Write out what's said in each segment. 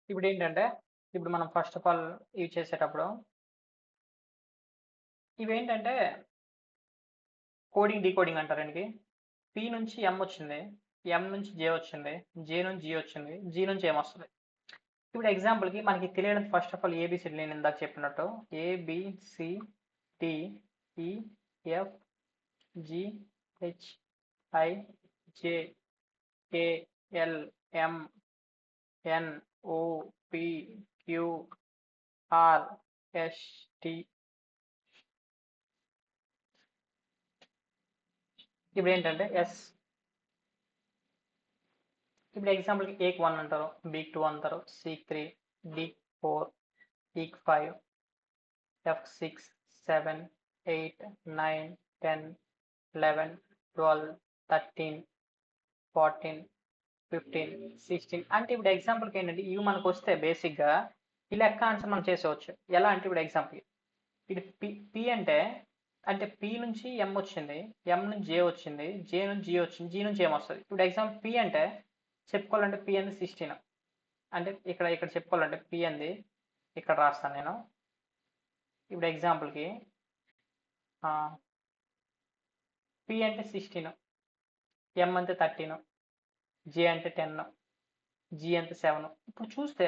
ఇప్పుడేంటంటే, ఇప్పుడు మనం ఫస్ట్ ఆఫ్ ఆల్ ఇవి చేసేటప్పుడు ఇవేంటంటే కోడింగ్, డీకోడింగ్ అంటారు దీనికి. పి నుంచి ఎం వచ్చింది. ఎం నుంచి జే వచ్చింది. జే నుంచి జీ వచ్చింది. జీ నుంచి ఎం వస్తది. ఇప్పుడు ఎగ్జాంపుల్‌కి మనకి తెలియడం ఫస్ట్ ఆఫ్ ఆల్ ఏబీసీడీలు నేను ఇందాక చెప్పినట్టు A, B, C, D, E, F, G, H, I, J, K, L, M, N, O, P, Q, R, S, T. ఇప్పుడు ఏంటంటే ఎస్. ఇప్పుడు ఎగ్జాంపుల్‌కి ఏకి 1 అంటారు, బికి 2 అంటారు, సికి 3, డికి 4, ఈకి 5, ఎఫ్‌కి 6, 7, 8, 9, 10, 11, 12, 13, 14, 15, 16 అంటే ఇప్పుడు ఎగ్జాంపుల్‌కి ఏంటంటే ఇవి మనకు వస్తే బేసిక్‌గా ఈ లెక్క ఆన్సర్ మనం చేసేవచ్చు. ఎలా అంటే ఇప్పుడు ఎగ్జాంపుల్ ఇది పి అంటే పి నుంచి ఎం వచ్చింది, ఎం నుంచి జే వచ్చింది, జే నుంచి జీ వచ్చింది, జీ నుంచి ఏం వస్తుంది. ఇప్పుడు ఎగ్జాంపుల్ పి అంటే చెప్పుకోవాలంటే పి అనేది 16 అంటే ఇక్కడ ఇక్కడ చెప్పుకోవాలంటే పి అంది ఇక్కడ రాస్తాను నేను. ఇప్పుడు ఎగ్జాంపుల్కి పి అంటే 16, ఎం అంటే 13, జే అంటే 10, జీ అంటే 7. ఇప్పుడు చూస్తే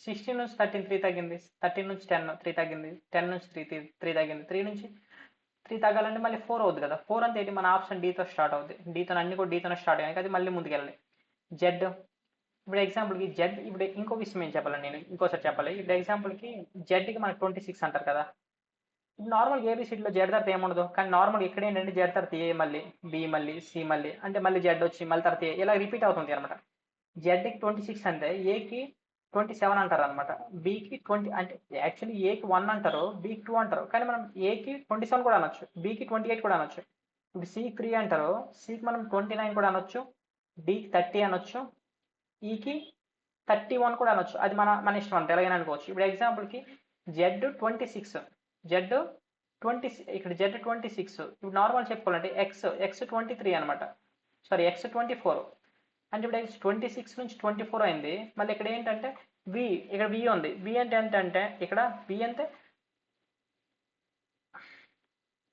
16 నుంచి 13 3 తగ్గింది, 13 నుంచి 10 3 తగ్గింది, 10 నుంచి 3 తగ్గింది, 3 నుంచి 3 తగ్గాలంటే మళ్ళీ 4 అవుతుంది కదా. 4 అంతే ఏంటి మన ఆప్షన్ డీతో స్టార్ట్ అవుతుంది. డీతో అన్ని కూడా డీతోనే స్టార్ట్ అయ్యాయి, అది మళ్ళీ ముందుకెళ్ళాలి. జెడ్ ఇప్పుడు ఎగ్జాంపుల్కి జెడ్ ఇప్పుడు ఇంకో విషయం ఏం చెప్పాలి, నేను ఇంకోసారి చెప్పాలి. ఇప్పుడు ఎగ్జాంపుల్కి జెడ్కి మనకి 26 అంటారు కదా. నార్మల్ ఏబిసిడిలో జెడ్ తర్వాత ఏముండదు, కానీ నార్మల్ ఇక్కడ ఏంటంటే జెడ్ తర్వాత ఏ మళ్ళీ బి మళ్ళీ సి మళ్ళీ అంటే మళ్ళీ జెడ్ వచ్చి మళ్ళీ తర్వాత ఏ ఇలా రిపీట్ అవుతుంది అనమాట. జెడ్కి 26 అంటే ఏకి 27 అంటారు అనమాట. బికి 20 అంటే యాక్చువల్లీ ఏకి 1 అంటారు, బికి 2 అంటారు, కానీ మనం ఏకి 27 కూడా అనొచ్చు, బికి 28 కూడా అనొచ్చు. ఇప్పుడు సికి 3 అంటారు, సికి మనం 29 కూడా అనొచ్చు, డికి 30 అనొచ్చు, ఈకి 31 కూడా అనొచ్చు. అది మన మన ఇష్టం అంతే, ఎలాగైనా అనుకోవచ్చు. ఇప్పుడు ఎగ్జాంపుల్కి జెడ్ 26, జెడ్ 20 ఇక్కడ జెడ్ 26. ఇప్పుడు నార్మల్ చెప్పుకోవాలంటే ఎక్స్ 23 అనమాట, సారీ ఎక్స్ 24. అంటే ఇప్పుడు ఎక్స్ 26 నుంచి 24 అయింది. మళ్ళీ ఇక్కడ ఏంటంటే వి, ఇక్కడ వి ఉంది. వి అంటే ఏంటంటే ఇక్కడ వి అంటే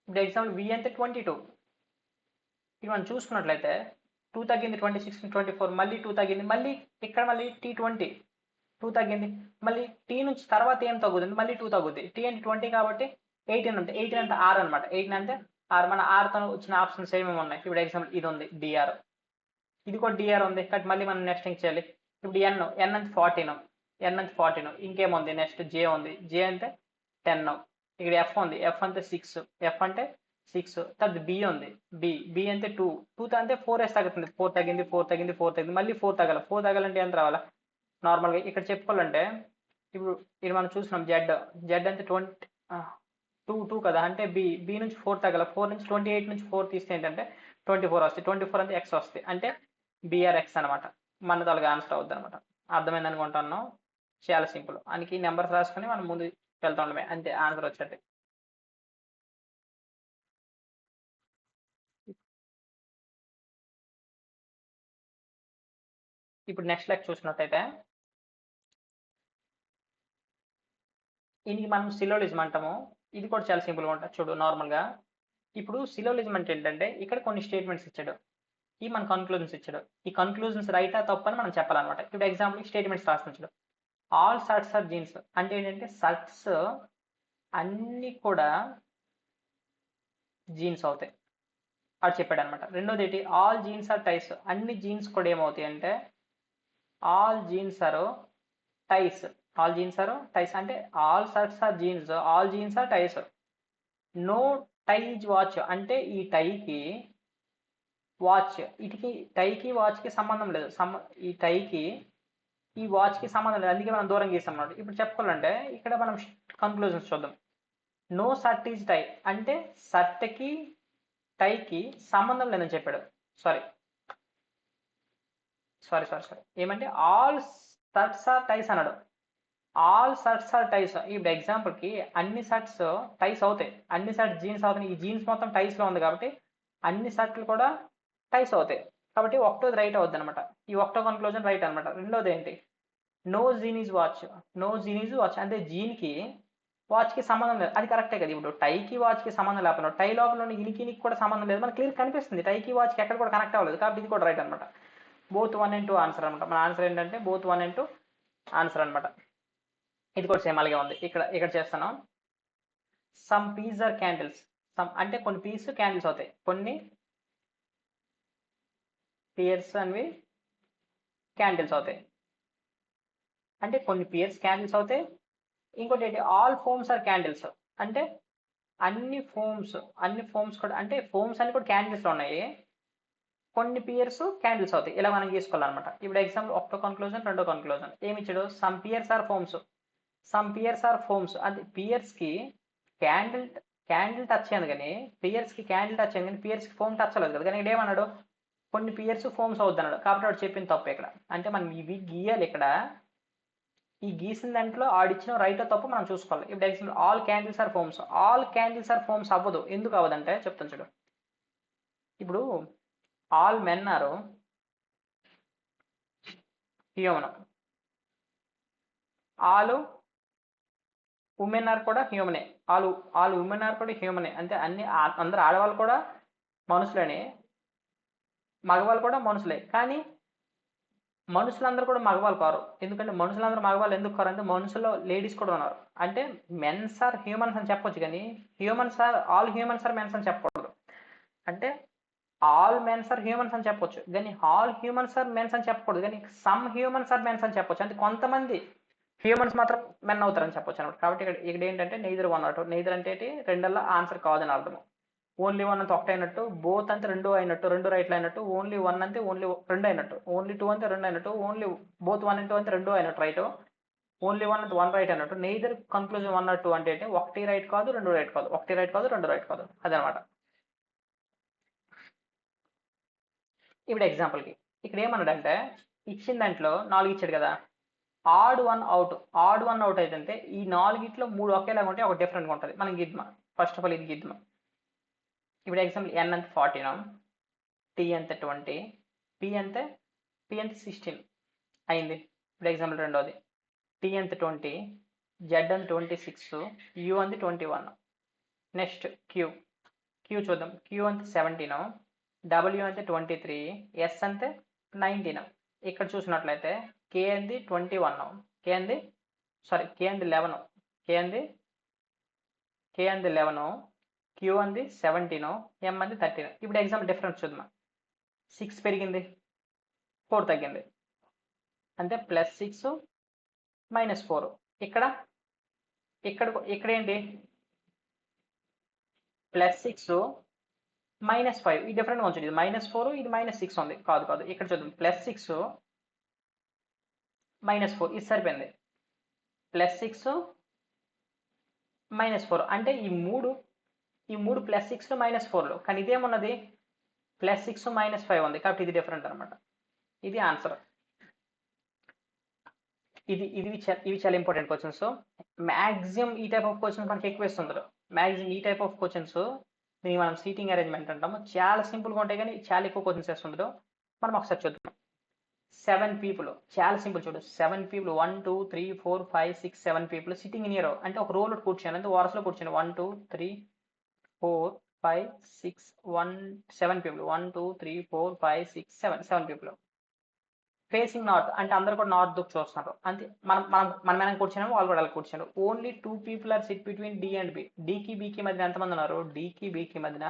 ఇప్పుడు ఎగ్జాంపుల్ వి అంటే 22. ఇది మనం చూసుకున్నట్లయితే 2 తగ్గింది, 26 నుంచి 24, మళ్ళీ 2 తగ్గింది, మళ్ళీ ఇక్కడ మళ్ళీ T20 2 తగ్గింది, మళ్ళీ టీ నుంచి తర్వాత ఏం తగ్గుతుంది, మళ్ళీ 2 తగ్గుద్ది. టీ అంటే 20 కాబట్టి 18 ఉంటుంది. 18 అంటే ఆర్ అనమాట. 18 అంటే ఆర్. మన ఆర్తో వచ్చిన ఆప్షన్స్ ఏమేమి ఉన్నాయి. ఇప్పుడు ఎగ్జాంపుల్ ఇది ఉంది డిఆర్, ఇది కూడా డిఆర్ ఉంది కాబట్టి మళ్ళీ మనం నెక్స్ట్ ఏం చేయాలి. ఇప్పుడు ఎన్ అంటే 14, ఎన్ అంటే 14. ఇంకేముంది నెక్స్ట్ జే ఉంది, జే అంటే 10. ఇక్కడ ఎఫ్ ఉంది, ఎఫ్ అంటే 6, ఎఫ్ అంటే 6. తర్వాత బి ఉంది, బి అంటే 2 అంటే 4s తగ్గుతుంది. 4 తగ్గింది, 4 తగ్గింది, 4 తగ్గింది, మళ్ళీ 4 తగ్గాలి. 4 తగ్గాలంటే ఎంత రావాలా నార్మల్గా ఇక్కడ చెప్పుకోవాలంటే ఇప్పుడు ఇది మనం చూస్తున్నాం జెడ్ అంటే 2 కదా, అంటే బి నుంచి 4 తగ్గాల. 4 నుంచి 28 నుంచి 4 తీస్తే ఏంటంటే 24 వస్తాయి. 24 అంటే ఎక్స్ వస్తాయి, అంటే బిఆర్ఎక్స్ అనమాట. మన తలగా ఆన్సర్ అవుద్ది అనమాట. అర్థమైంది అనుకుంటున్నాం. చాలా సింపుల్. అందుకే నెంబర్స్ రాసుకొని మనం ముందు వెళ్తా ఉండమే, అంతే ఆన్సర్ వచ్చేది. ఇప్పుడు నెక్స్ట్ లెక్క చూసినట్టయితే దీనికి మనం సిలోలిజం అంటాము. ఇది కూడా చాలా సింపుల్గా ఉంటుంది చూడు. నార్మల్గా ఇప్పుడు సిలోలిజం అంటే ఏంటంటే ఇక్కడ కొన్ని స్టేట్మెంట్స్ ఇచ్చాడు, ఈ మన కన్క్లూజన్స్ ఇచ్చాడు. ఈ కన్క్లూజన్స్ రైటా తప్పని మనం చెప్పాలన్నమాట. ఇప్పుడు ఎగ్జాంపుల్ స్టేట్మెంట్స్ రాస్తున్నాడు. ఆల్ సర్ట్స్ ఆర్ జీన్స్ అంటే ఏంటంటే సర్ట్స్ అన్ని కూడా జీన్స్ అవుతాయి అది చెప్పాడు అనమాట. రెండోది ఏంటి, ఆల్ జీన్స్ ఆర్ టైస్ అన్ని జీన్స్ కూడా ఏమవుతాయి అంటే all jeans are ties. All jeans are ties అంటే all shirts are jeans, all jeans are ties. No ties watch అంటే ఈ టైకి వాచ్, ఇటుకి టైకి వాచ్కి సంబంధం లేదు. ఈ టైకి ఈ వాచ్కి సంబంధం లేదు, అందుకే మనం దూరం గీసాం అన్నమాట. ఇప్పుడు చెప్పుకోవాలంటే ఇక్కడ మనం కన్క్లూజన్స్ చూద్దాం. నో షర్ట్ ఈజ్ టై అంటే షర్ట్కి టైకి సంబంధం లేదని చెప్పాడు. సారీ సారీ సారీ సారీ ఏమంటే ఆల్ షర్ట్స్ ఆర్ టైస్ అన్నాడు. All shirts are టైస్. ఇప్పుడు ఎగ్జాంపుల్కి అన్ని షర్ట్స్ టైస్ అవుతాయి, అన్ని షర్ట్స్ జీన్స్ అవుతాయి. ఈ జీన్స్ మొత్తం టైస్లో ఉంది కాబట్టి అన్ని షర్ట్లు కూడా టైస్ అవుతాయి. కాబట్టి ఒకటోది రైట్ అవుద్ది అనమాట. ఈ ఒకటో కన్క్లూజన్ రైట్ అనమాట. రెండోది ఏంటి, no gene is watch, no gene is watch అంటే జీన్కి వాచ్కి సంబంధం లేదు. అది కరెక్టే కదా. ఇప్పుడు టైకి వాచ్కి సంబంధం లేకుండా టై లోపల ఉన్న ఇనికి కూడా సంబంధం లేదు, మనకి క్లియర్ కనిపిస్తుంది. టైకి వాచ్కి ఎక్కడ కూడా కనెక్ట్ అవ్వలేదు, కాబట్టి ఇది కూడా రైట్ అనమాట. బోత్ 1 and 2 ఆన్సర్ అనమాట. మన ఆన్సర్ ఏంటంటే బోత్ 1 and 2 ఆన్సర్ అనమాట. ఇది కూడా సేమ్ అలాగే ఉంది. ఇక్కడ చేస్తాను. Some piece are candles. Some అంటే కొన్ని పీస్ క్యాండిల్స్ అవుతాయి, కొన్ని పియర్స్ అనేవి క్యాండిల్స్ అవుతాయి. అంటే కొన్ని పియర్స్ క్యాండిల్స్ అవుతాయి. ఇంకోటి ఏంటి, ఆల్ ఫోమ్స్ ఆర్ క్యాండిల్స్ అంటే అన్ని ఫోమ్స్ కూడా, అంటే ఫోమ్స్ అన్ని కూడా క్యాండిల్స్లో ఉన్నాయి, కొన్ని పియర్స్ క్యాండిల్స్ అవుతాయి. ఇలా మనం తీసుకోవాలన్నమాట. ఇప్పుడు ఎగ్జాంపుల్ ఒకటో కన్క్లూజన్, రెండో కన్క్లూజన్ ఏమి ఇచ్చాడు, సమ్ పియర్స్ ఆర్ ఫోమ్స్. అది పియర్స్కి క్యాండిల్ టచ్ అయ్యింది, కానీ పియర్స్కి క్యాండిల్ టచ్ అయ్యింది, కానీ పియర్స్కి ఫోమ్ టచ్ అవ్వలేదు కదా. కానీ ఇక్కడ ఏమన్నాడు, కొన్ని పియర్స్ ఫోమ్స్ అవుద్ది అన్నాడు. కాబట్టి వాడు చెప్పింది తప్పు ఇక్కడ. అంటే మనం ఇవి గీయాలి ఇక్కడ. ఈ గీసిన దాంట్లో ఆడిచ్చిన రైట్ తప్పు మనం చూసుకోవాలి. ఇప్పుడు example all candles are foams అవ్వదు. ఎందుకు అవ్వదంటే చెప్తాను చూడు. ఇప్పుడు all men are human, all women are కూడా హ్యూమనే, ఆల్ ఉమెన్ ఆర్ కూడా హ్యూమనే. అంటే అందరు ఆడవాళ్ళు కూడా మనుషులేనే, మగవాళ్ళు కూడా మనుషులే. కానీ మనుషులందరూ కూడా మగవాళ్ళు కారు. ఎందుకంటే మనుషులందరూ మగవాళ్ళు ఎందుకు కారు అంటే మనుషుల్లో లేడీస్ కూడా ఉన్నారు. అంటే మెన్స్ ఆర్ హ్యూమన్స్ అని చెప్పొచ్చు, కానీ ఆల్ హ్యూమన్స్ ఆర్ మెన్స్ అని చెప్పకూడదు. అంటే ఆల్ మెన్స్ ఆర్ హ్యూమన్స్ అని చెప్పొచ్చు, కానీ ఆల్ హ్యూమన్స్ ఆర్ మెన్స్ అని చెప్పకూడదు. కానీ సమ్ హ్యూమన్స్ ఆర్ మెన్స్ అని చెప్పొచ్చు. అంటే కొంతమంది హ్యూమన్స్ మాత్రం మెన్ అవుతారని చెప్పొచ్చు అనమాట. కాబట్టి ఇక్కడ ఏంటంటే నెయిదర్ 1 or 2. నెయిదర్ అంటే రెండల్లా ఆన్సర్ కాదని అర్థం. ఓన్లీ 1 అంటే ఒకటి అయినట్టు, బోత్ అంటే రెండు అయినట్టు, రెండు రైట్లు అయినట్టు, ఓన్లీ 1 అంటే ఓన్లీ రెండు అయినట్టు, ఓన్లీ 2 అంటే రెండు అయినట్టు, ఓన్లీ బోత్ 1 and 2 అంటే రెండు అయినట్టు రైట్, ఓన్లీ 1 అంటే 1 రైట్ అయినట్టు. నెయిదర్ కన్క్లూజన్ 1 or 2 అంటే ఒకటి రైట్ కాదు, రెండు రైట్ కాదు, ఒకటి రైట్ కాదు, రెండు రైట్ కాదు, అదనమాట. ఇప్పుడు ఎగ్జాంపుల్కి ఇక్కడ ఏమన్నాడంటే ఇచ్చిన దాంట్లో 4 ఇచ్చాడు కదా, ఆడ్ వన్ అవుట్ అయితే ఈ 4 3 ఒకేలాగా ఉంటే ఒక డిఫరెంట్గా ఉంటుంది. మనం గిద్దాం. ఫస్ట్ ఆఫ్ ఆల్ ఇది గిద్దాం. ఇప్పుడు ఎగ్జాంపుల్ n అంటే 14, t అంటే 20, p అంటే 16 అయింది. ఇప్పుడు ఎగ్జాంపుల్ రెండోది, t అంటే 20, z అంటే 26, u అంటే 21. నెక్స్ట్ q చూద్దాం. q అంటే 17, w అంటే 23, s అంటే 19. ఇక్కడ చూసినట్లయితే k అంది 21, k అంది 11, q అంది 17, m అంది 13. ఇప్పుడు ఎగ్జాంపుల్ డిఫరెన్స్ చూద్దాం. 6 పెరిగింది, 4 తగ్గింది, అంటే +6 -4. ఇక్కడ ఏంటి, +6 -5. ఈ డిఫరెంట్గా ఉంచండి. ఇది -4, ఇది -6 ఉంది. కాదు, ఇక్కడ చూద్దాం. +6 -4 ఇది సరిపోయింది. +6 -4 అంటే ఈ మూడు +6 -4, కానీ ఇదేమున్నది +6 -5 ఉంది. కాబట్టి ఇది డిఫరెంట్ అనమాట. ఇది ఆన్సర్. ఇవి చాలా ఇంపార్టెంట్ క్వశ్చన్స్. మ్యాక్సిమం ఈ టైప్ ఆఫ్ క్వశ్చన్స్ మనకి ఎక్కువ ఇస్తుంటారు. మ్యాక్సిమం ఈ టైప్ ఆఫ్ క్వశ్చన్స్ దీన్ని మనం సీటింగ్ అరేంజ్మెంట్ అంటాము. చాలా సింపుల్గా ఉంటాయి, కానీ చాలా ఎక్కువ క్వశ్చన్స్ వేస్తుంటారు. మనం ఒకసారి చూద్దాం. 7 people, చాలా సింపుల్ చూడు. 7 people, 1 2 3 4 5 6 7 people sitting in year. అంటే ఒక రోలో కూర్చొని, అంటే వరుసలో కూర్చొని 1 2 3 4 5 6 7 people, 1 2 3 4 5 6 7 people ఫేసింగ్ నార్త్. అంటే అందరూ కూడా నార్త్ దిక్కు చూస్తున్నారు. అంతే. మనం కూర్చున్నాము, వాళ్ళు కూడా అలా కూర్చున్నారు. Only 2 people are sit between D and B. డీకి బీకి మధ్యన ఎంతమంది ఉన్నారు, డీకి బీకి మధ్యన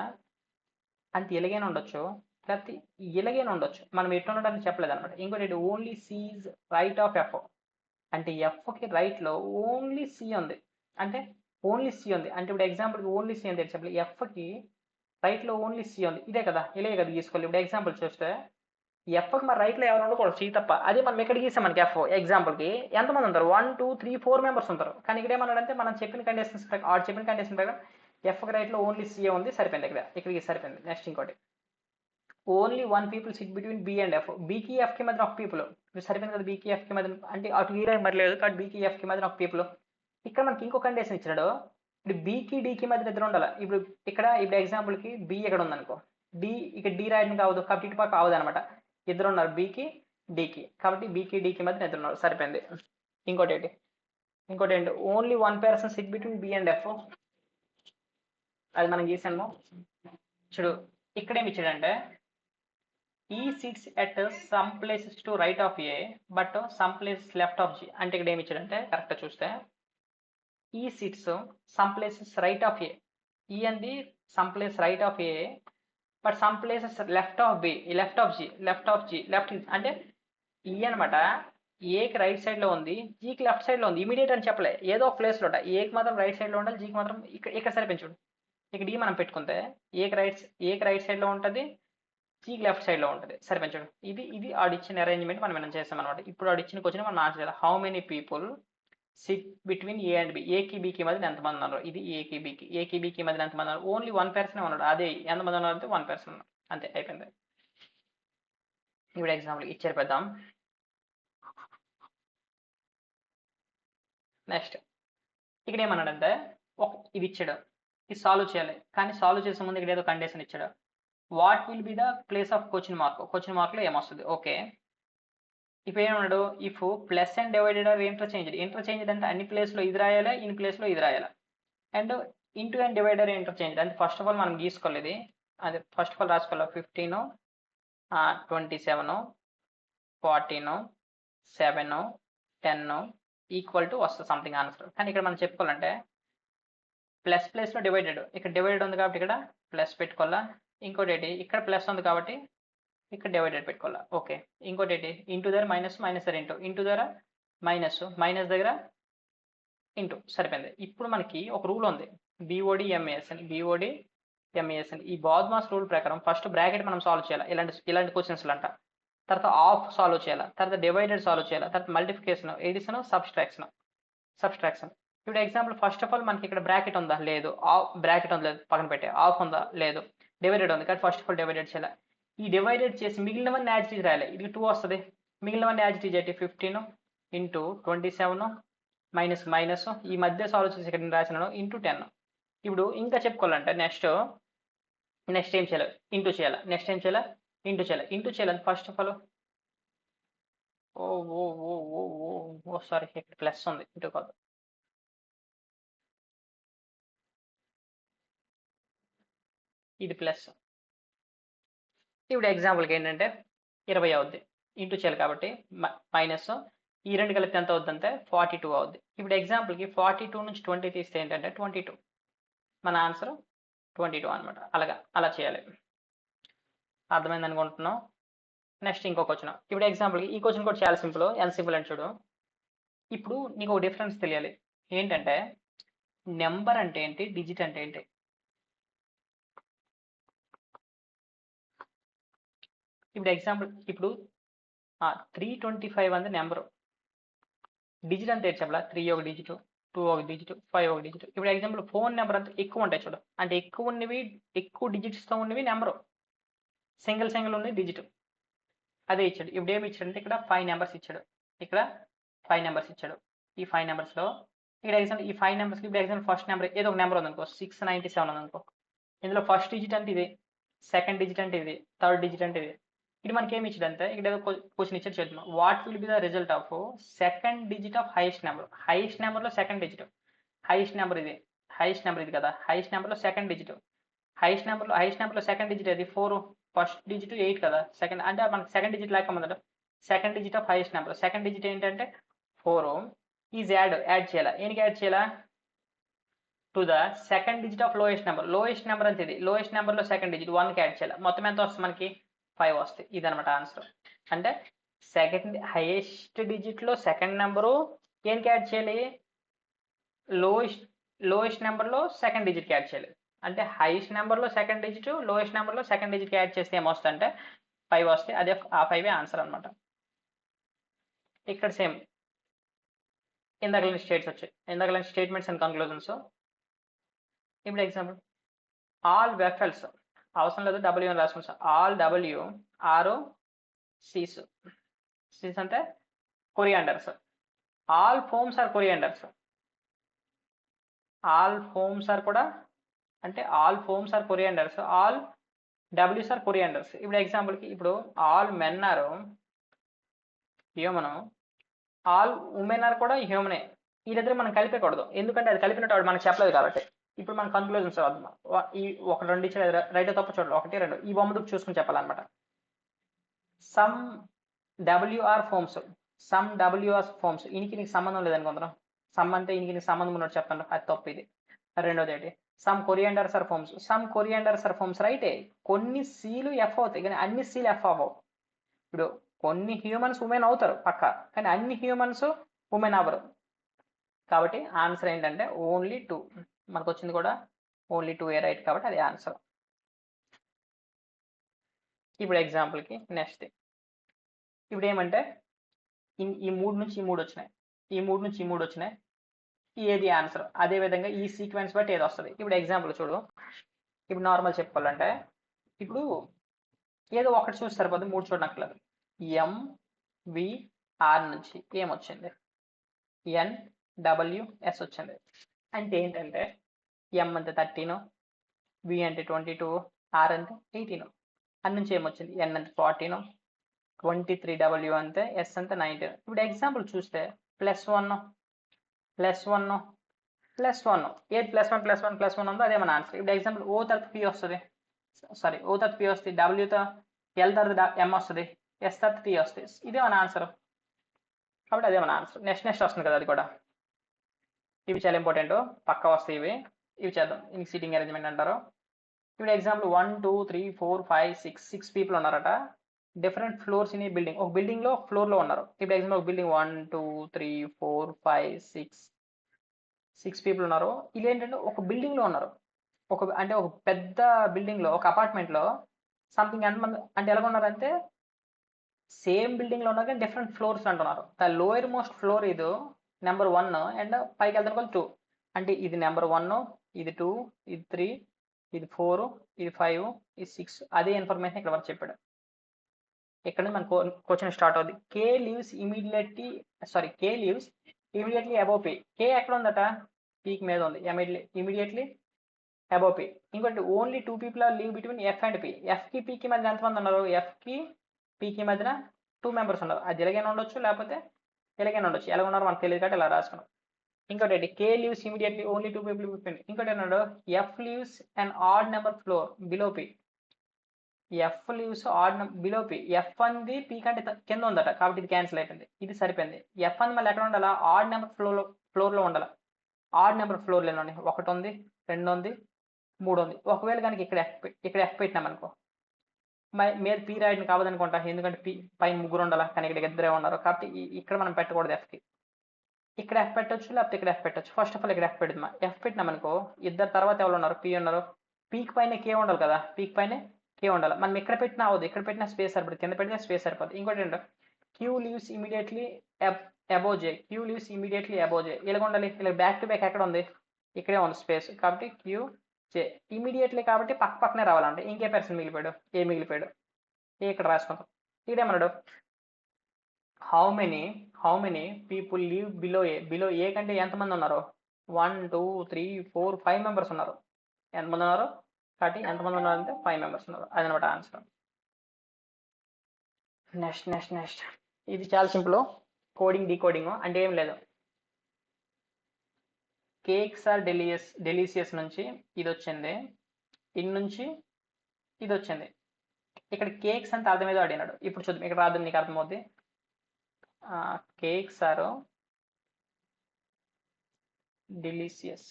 అంత ఎలాగైనా ఉండొచ్చు, లేకపోతే ఇలాగైనా ఉండొచ్చు. మనం ఎట్లా ఉండడానికి చెప్పలేదు అనమాట. ఇంకోటి only C is right of F. అంటే ఎఫ్కి రైట్లో ఓన్లీ సి ఉంది. అంటే ఇప్పుడు ఎగ్జాంపుల్కి ఓన్లీ సి అని చెప్పాలి. ఎఫ్కి రైట్లో ఓన్లీ సి ఉంది. ఇదే కదా, ఇలాగే కదా తీసుకోవాలి. ఇప్పుడు ఎగ్జాంపుల్ చూస్తే ఎఫ్కి మరి రైట్లో ఎవరు ఉండకూడదు, సి తప్ప. అదే మనం ఎక్కడ గీసాం, మనకి ఎఫ్ ఎగ్జాంపుల్కి ఎంతమంది ఉంటారు, 1 2 3 4 members ఉంటారు. కానీ ఇక్కడ ఏమన్నాడంటే మనం చెప్పిన కండిషన్స్ ప్రకారం ఎఫ్కి రైట్లో ఓన్లీ సి ఉంది. సరిపోయింది. ఇక్కడికి సరిపోయింది. నెక్స్ట్ ఇంకోటి, only 1 people sit between B and F. బీకి ఎఫ్కి మధ్యన ఒక పీపుల్. సరిపోయింది కదా. బీకి ఎఫ్కి మధ్యన అంటే అటు ఈ లైన్ మరి లేదు, కాబట్టి బీకి ఎఫ్కి మధ్యన ఒక పీపుల్. ఇక్కడ మనకి ఇంకో కండిషన్ ఇచ్చినాడు. ఇప్పుడు బీకి డీకి మధ్యన ఇద్దరు ఉండాలి. ఇప్పుడు ఎగ్జాంపుల్కి బి ఎక్కడ ఉందనుకో, డి ఇక్కడ డి రాయడం కావద్దు, కాబట్టి ఇటు పక్క అవదు అనమాట. ఇద్దరు ఉన్నారు బీకి డీకి, కాబట్టి బీకి డీకి మధ్యన ఇద్దరు ఉన్నారు. సరిపోయింది. ఇంకోటి ఏంటి only one person sit between B and F. అది మనం గీసాము చూడు. ఇక్కడ ఏమి ఇచ్చాడంటే E sits at some places to right of A but some places left of G. అంటే ఇక్కడ ఏమి ఇచ్చాడంటే కరెక్ట్ చూస్తే E sits some places right of A, E అంది some place right of A but some places left of B, left of G, left of G, left అంటే ఈ అనమాట ఏకి రైట్ సైడ్ లో ఉంది, జీకి లెఫ్ట్ సైడ్ లో ఉంది. ఇమీడియట్ అని చెప్పలే, ఏదో ఒక ప్లేస్ లో ఉంటాయి. ఏకి మాత్రం రైట్ సైడ్ లో ఉండాలి, జీకి మాత్రం ఇక్కడ సరిపించుడు. ఇక్కడ ఈ మనం పెట్టుకుంటే ఏకి రైట్ సైడ్ లో ఉంటుంది, జీకి లెఫ్ట్ సైడ్ లో ఉంటుంది. సరిపించడు. ఇది ఆడిచ్చిన అరేంజ్మెంట్ మనం చేస్తాం అనమాట. ఇప్పుడు ఆడిచ్చిన క్వశ్చన్ మనం ఆన్సర్ చేయాలి. How many people sit between A and B. ఏకి బికి మధ్య ఎంతమంది ఉన్నారు? ఇది ఏకి బికి మధ్య ఎంతమంది ఉన్నారు? ఓన్లీ వన్ పర్సన్ ఉన్నాడు. అదే ఎంతమంది ఉన్నారు అంటే వన్ పర్సన్ ఉన్నారు. అంతే, అయిపోయింది. ఇప్పుడు ఎగ్జాంపుల్ ఇచ్చారు పెద్దాం. నెక్స్ట్ ఇక్కడ ఏమన్నాడంటే ఇది ఇచ్చాడు, ఇది సాల్వ్ చేయాలి. కానీ సాల్వ్ చేసే ముందు ఇక్కడ ఏదో కండిషన్ ఇచ్చాడు. What will be the place of question mark లో ఏమొస్తుంది? ఓకే, ఇప్పుడు ఏమన్నాడు, if plus and divided are interchanged అంటే అన్ని ప్లేస్ లో ఇది రాయాలి, ఇన్ని ప్లేస్ లో ఇది రాయాలి. And into and divider interchange అంటే ఫస్ట్ ఆఫ్ ఆల్ మనం గీసుకోలేదు. అది ఫస్ట్ ఆఫ్ ఆల్ రాసుకోవాలి. 15, 27, 14, 7, 10 ఈక్వల్ టు వస్తుంది సంథింగ్ ఆన్సర్. కానీ ఇక్కడ మనం చెప్పుకోవాలంటే ప్లస్ ప్లేస్లో డివైడెడ్, ఇక్కడ డివైడెడ్ ఉంది కాబట్టి ఇక్కడ ప్లస్ పెట్టుకోవాలా. ఇంకోటి ఏంటి, ఇక్కడ ప్లస్ ఉంది కాబట్టి ఇక్కడ డివైడెడ్ పెట్టుకోవాలా. ఓకే, ఇంకోటి ఏంటి, ఇంటూ దగ్గర మైనస్, మైనస్ దగ్గర ఇంటూ, ఇంటూ దగ్గర మైనస్, మైనస్ దగ్గర ఇంటూ. సరిపోయింది. ఇప్పుడు మనకి ఒక రూల్ ఉంది, బీఓడి ఎంఏఎస్ అని. ఈ బాద్మాస్ రూల్ ప్రకారం ఫస్ట్ బ్రాకెట్ మనం సాల్వ్ చేయాలి ఇలాంటి క్వశ్చన్స్ అంట. తర్వాత ఆఫ్ సాల్వ్ చేయాలి, తర్వాత డివైడెడ్ సాల్వ్ చేయాలి, తర్వాత మల్టిఫికేషన్, ఎడిషన్, సబ్స్ట్రాక్షన్. ఇప్పుడు ఎగ్జాంపుల్ ఫస్ట్ ఆఫ్ ఆల్ మనకి ఇక్కడ బ్రాకెట్ ఉందా? లేదు. బ్రాకెట్ ఉంది, లేదు, పక్కన పెట్టే. ఆఫ్ ఉందా? లేదు. డివైడెడ్ ఉంది కానీ ఫస్ట్ ఆఫ్ ఆల్ డివైడెడ్ చేయాలి. ఈ డివైడెడ్ చేసి మిగిలినవన్నీ యాజ్ టీజ్ రాయాలి. ఇది 2 వస్తుంది, మిగిలినవన్నీ యాజ్ టీజ్ అయితే 15 ఇంటూ 27 మైనస్ మైనస్, ఈ మధ్య సాల్వ్ చేసి ఇక్కడ రాసినాను ఇంటూ 10. ఇప్పుడు ఇంకా చెప్పుకోవాలంటే నెక్స్ట్ ఏం చేయాలి? ఇంటూ చేయాలి. నెక్స్ట్ ఏం చేయాలి? ఇంటూ చేయాలి. First of all oh sorry, ఇక్కడ ప్లస్ ఉంది, ఇంటూ కాదు. ఇది ప్లస్. ఇప్పుడు ఎగ్జాంపుల్కి ఏంటంటే 20 అవుద్ది, ఇంటూ చేయాలి కాబట్టి మైనస్, ఈ రెండు కలిపితే ఎంత అవుద్ది అంటే 42 అవుద్ది. ఇప్పుడు ఎగ్జాంపుల్కి 42 నుంచి 20 తీస్తే ఏంటంటే 22. మన ఆన్సర్ 22 అనమాట. అలా చేయాలి. అర్థమైంది అనుకుంటున్నాం. నెక్స్ట్ ఇంకో క్వశ్చన్. ఇప్పుడు ఎగ్జాంపుల్కి ఈ క్వశ్చన్ కూడా చాలా సింపుల్. ఎంత సింపుల్ అని చూడు. ఇప్పుడు నీకు ఒక డిఫరెన్స్ తెలియాలి. ఏంటంటే నెంబర్ అంటే ఏంటి, డిజిట్ అంటే ఏంటి. ఇప్పుడు ఎగ్జాంపుల్, ఇప్పుడు 325 అనేది నెంబరు. డిజిట్ అంటే ఏంటి చెప్పలా? 3 ఒక డిజిట్, 2 ఒక డిజిట్, 5 ఒక డిజిట్. ఇప్పుడు ఎగ్జాంపుల్ ఫోన్ నెంబర్ అంతా ఎక్కువ ఉంటాయి చూడు, అంటే ఎక్కువ డిజిట్స్తో ఉన్నవి నెంబరు, సింగిల్ ఉంది డిజిట్. అదే ఇచ్చాడు. ఇప్పుడు ఏమి ఇచ్చాడంటే ఇక్కడ 5 నెంబర్స్ ఇచ్చాడు, ఇక్కడ 5 నెంబర్స్ ఇచ్చాడు. ఈ 5 నెంబర్స్లో ఇక్కడ ఎగ్జాంపుల్ ఈ 5 నెంబర్స్కి ఇప్పుడు ఎగ్జాంపుల్ ఫస్ట్ నెంబర్ ఏదో ఒక నెంబర్ ఉందనుకో, 697 ఉందనుకో. ఇందులో ఫస్ట్ డిజిట్ అంటే ఇది, సెకండ్ డిజిట్ అంటే ఇది, థర్డ్ డిజిట్ అంటే ఇది. ఇది మనకి ఏమి ఇచ్చాడంటే ఇక్కడ ఏదో క్వశ్చన్ ఇచ్చాడు చూద్దాం. What will be the result of second digit of highest నెంబర్లో సెకండ్ డిజిట్. హైయెస్ట్ నెంబర్ ఇది కదా. హైయెస్ట్ నెంబర్లో సెకండ్ డిజిట్, హైయెస్ట్ నెంబర్లో సెకండ్ డిజిట్ అది 4, ఫస్ట్ డిజిట్ 8 కదా. సెకండ్ అంటే మనకి సెకండ్ డిజిట్ లేక ముందట second digit of highest number. Second digit ఏంటంటే 4 ఈజ్ యాడ్ చేయాలా. ఏనికి యాడ్ చేయాలా? To the second digit of lowest number అంటే ఇది. లోయెస్ట్ నెంబర్లో సెకండ్ డిజిట్ 1కి యాడ్ చేయాలి. మొత్తం ఎంత వస్తుంది మనకి? 5 వస్తాయి. ఇదనమాట ఆన్సర్. అంటే సెకండ్ హైయెస్ట్ డిజిట్లో సెకండ్ నెంబరు ఏనికి యాడ్ చేయాలి? లోయెస్ట్ నెంబర్లో సెకండ్ డిజిట్కి యాడ్ చేయాలి. అంటే హైయెస్ట్ నెంబర్లో సెకండ్ డిజిట్, లోయెస్ట్ నెంబర్లో సెకండ్ డిజిట్కి యాడ్ చేస్తే ఏమొస్తుంది అంటే 5 వస్తాయి. అదే ఆ 5 ఆన్సర్ అనమాట. ఇక్కడ సేమ్ ఇందాక స్టేట్మెంట్స్ అండ్ కన్క్లూజన్స్. ఇప్పుడు ఎగ్జాంపుల్ ఆల్ వెఫెల్స్ అవసరం లేదు, డబ్ల్యూ అని రాసుకుంటా. ఆల్ డబ్ల్యూ ఆర్ సీస్ అంటే corianders. All forms are corianders. All forms are కూడా అంటే all forms are corianders, all డబ్ల్యూస్ ఆర్ కొరియాండర్స్. ఇప్పుడు ఎగ్జాంపుల్కి ఇప్పుడు all men are human, all women are కూడా హ్యూమనే. ఈ దగ్గర మనం కలిపేకూడదు, ఎందుకంటే అది కలిపినట్టు వాడు మనకు చెప్పలేదు కాబట్టి. ఇప్పుడు మన కన్క్లూజన్స్ రాద్దాం. ఈ ఒక రెండు ఇచ్చిన రైట్ తప్ప చూడాలి, 1 2 ఈ బొమ్మ దుక్కు చూసుకుని చెప్పాలన్నమాట. Some W are forms, some W are forms నీకు సంబంధం లేదనుకుంటున్నాం. సమ్ అంటే నీకు సంబంధం ఉన్నట్టు చెప్తాను, అది తప్పు. ఇది రెండోది ఏంటి, some corianders are forms. Some corianders are forms రైటే. కొన్ని సీలు ఎఫ్ అవుతాయి కానీ అన్ని సీలు ఎఫ్ అవ్వవు. ఇప్పుడు కొన్ని హ్యూమన్స్ ఉమెన్ అవుతారు పక్క, కానీ అన్ని హ్యూమన్స్ ఉమెన్ అవ్వరు. కాబట్టి ఆన్సర్ ఏంటంటే ఓన్లీ 2. మనకు వచ్చింది కూడా ఓన్లీ 2 ఏ రైట్, కాబట్టి అది ఆన్సర్. ఇప్పుడు ఎగ్జాంపుల్కి నెక్స్ట్ ఇప్పుడు ఏమంటే ఈ 3 నుంచి ఈ 3 వచ్చినాయి, ఈ 3 నుంచి ఈ 3 వచ్చినాయి, ఏది ఆన్సర్. అదేవిధంగా ఈ సీక్వెన్స్ బట్టి ఏది వస్తుంది. ఇప్పుడు ఎగ్జాంపుల్ చూడు. ఇప్పుడు నార్మల్ చెప్పుకోవాలంటే ఇప్పుడు ఏదో ఒకటి చూసి సరిపోతుంది, 3 చూడనక్కర్లేదు. MVR నుంచి ఏమొచ్చింది, NWS వచ్చింది. అంటే ఏంటంటే M అంటే 13, V అంటే 22, R అంటే 18. అన్ని నుంచి ఏమొచ్చింది, N అంటే 14, 23W అంటే S అంటే 19. ఇప్పుడు ఎగ్జాంపుల్ చూస్తే +1 +1 +1, ఏది +1 ఉందో అదే మన ఆన్సర్. ఇప్పుడు ఎగ్జాంపుల్ O తర్వాత P వస్తుంది, సారీ O తర్వాత P వస్తుంది, W L తర్వాత M వస్తుంది, S తర్వాత T వస్తుంది. ఇదే మన ఆన్సర్, కాబట్టి అదే మన ఆన్సర్. నెక్స్ట్ వస్తుంది కదా, అది కూడా. ఇవి చాలా ఇంపార్టెంట్, పక్కా వస్తాయి ఇవి. ఇవి చేద్దాం, ఇంక సీటింగ్ అరేంజ్మెంట్ అంటారు. ఇప్పుడు ఎగ్జాంపుల్ 1 2 3 4 5 6 పీపుల్ ఉన్నారట. డిఫరెంట్ ఫ్లోర్స్ ఇన్ ఈ బిల్డింగ్. ఒక బిల్డింగ్లో ఒక ఫ్లోర్లో ఉన్నారు. ఇప్పుడు ఎగ్జాంపుల్ ఒక బిల్డింగ్ 1 2 3 4 5 6 పీపుల్ ఉన్నారు. వీళ్ళు ఏంటంటే ఒక బిల్డింగ్లో ఉన్నారు. అంటే ఒక పెద్ద బిల్డింగ్లో, ఒక అపార్ట్మెంట్లో సంథింగ్ ఎంతమంది అంటే ఎలాగ ఉన్నారంటే సేమ్ బిల్డింగ్లో ఉన్నారు కానీ డిఫరెంట్ ఫ్లోర్స్ అంటున్నారు. ద లోయర్ మోస్ట్ ఫ్లోర్ ఇది నెంబర్ 1 అండ్ పైకి వెళ్తారు వాళ్ళు 2. అంటే ఇది నెంబర్ 1, ఇది 2, ఇది 3, ఇది 4, ఇది 5, ఇది 6. అదే ఇన్ఫర్మేషన్ ఇక్కడ వరకు చెప్పాడు. ఇక్కడ నుంచి మన క్వశ్చన్ స్టార్ట్ అవుతుంది. K lives immediately above P. K ఎక్కడ ఉందట, పీక్ మీద ఉంది. Immediately above P. ఇంకోటి only 2 people are live between F and P. ఎఫ్కి పీకి మధ్య ఎంతమంది ఉన్నారు, ఎఫ్కి పీకి మధ్యన 2 మెంబర్స్ ఉన్నారు. అది ఎలాగైనా ఉండొచ్చు, లేకపోతే ఎలాగైనా ఉండొచ్చు. ఎలా ఉన్నారో మనకు తెలియదు కాబట్టి ఇలా రాసుకున్నాం. ఇంకోటి K lives immediately only 2 people between. ఇంకోటి అన్నాడు F lives and odd number floor below P. F lives odd below P. F అంది పీ కంటే కింద ఉందట, కాబట్టి ఇది క్యాన్సిల్ అయిపోయింది. ఇది సరిపోయింది. ఎఫ్ అంది మళ్ళీ ఎక్కడ ఉండాలా, ఆడ్ నెంబర్ ఫ్లోర్లో ఉండాలి. ఆడ్ నెంబర్ ఫ్లోర్లో ఉంది, 1 ఉంది, 2 ఉంది, 3 ఉంది. ఒకవేళ కనుక ఇక్కడ ఎఫ్ పెట్టినామనుకో, మీద పీ రాయడం కావదనుకుంటా, ఎందుకంటే పీ పైన 3 ఉండాలి, కానీ ఇక్కడ 2 ఉన్నారు. కాబట్టి ఇక్కడ మనం పెట్టకూడదు ఎఫ్కి. ఇక్కడ ఎఫ్ పెట్టచ్చు, లేకపోతే ఇక్కడ ఎఫ్ పెట్టచ్చు. ఫస్ట్ ఆఫ్ ఆల్ ఇక్కడ ఎఫ్ పెడదాం. ఎఫ్ పెట్టినామనుకో, ఇద్దరు తర్వాత ఎవరు ఉన్నారు, పీ ఉన్నారు. పీక్ పైన కే ఉండాలి కదా, పీక్ పైన కే ఉండాలి. మనం ఇక్కడ పెట్టినా అవ్వదు, ఇక్కడ పెట్టినా స్పేస్ సరిపోతుంది, కింద పెట్టినా స్పేస్ సరిపోతుంది. ఇంకోటి ఏంటో క్యూ లీవ్స్ ఇమీడియట్లీ అబోవ్ జే. క్యూ లీవ్స్ ఇమీడియట్లీ అబోవ్ జే. ఇలా ఉండాలి, ఇలా బ్యాక్ టు బ్యాక్ ఎక్కడ ఉంది, ఇక్కడే ఉంది స్పేస్. కాబట్టి క్యూ జే ఇమీడియట్లీ, కాబట్టి పక్కనే రావాలంటే ఇంకే పర్సన్ మిగిలిపోయాడు, ఏ మిగిలిపోయాడు, ఏ ఇక్కడ రాసుకుంటాం. ఇదేమన్నాడు, how many people live below A. Below A కంటే ఎంతమంది ఉన్నారు, 1 2 3 4 5 మెంబర్స్ ఉన్నారు. ఎంతమంది ఉన్నారు, కాబట్టి ఎంతమంది ఉన్నారు అంటే 5 మెంబర్స్ ఉన్నారు. అదనమాట ఆన్సర్. నెక్స్ట్ ఇది చాలా సింపుల్. కోడింగ్ డీకోడింగ్ అంటే ఏం లేదు. కేక్స్ ఆర్ డెలీషియస్ నుంచి ఇది వచ్చింది, ఇన్ నుంచి ఇది వచ్చింది. ఇక్కడ కేక్స్ అంటే అర్థం ఏదో అడిగినాడు. ఇప్పుడు చూద్దాం, ఇక్కడ రాదు, నీకు అర్థమవుద్ది. కేక్స్ ఆర్ డెలీషియస్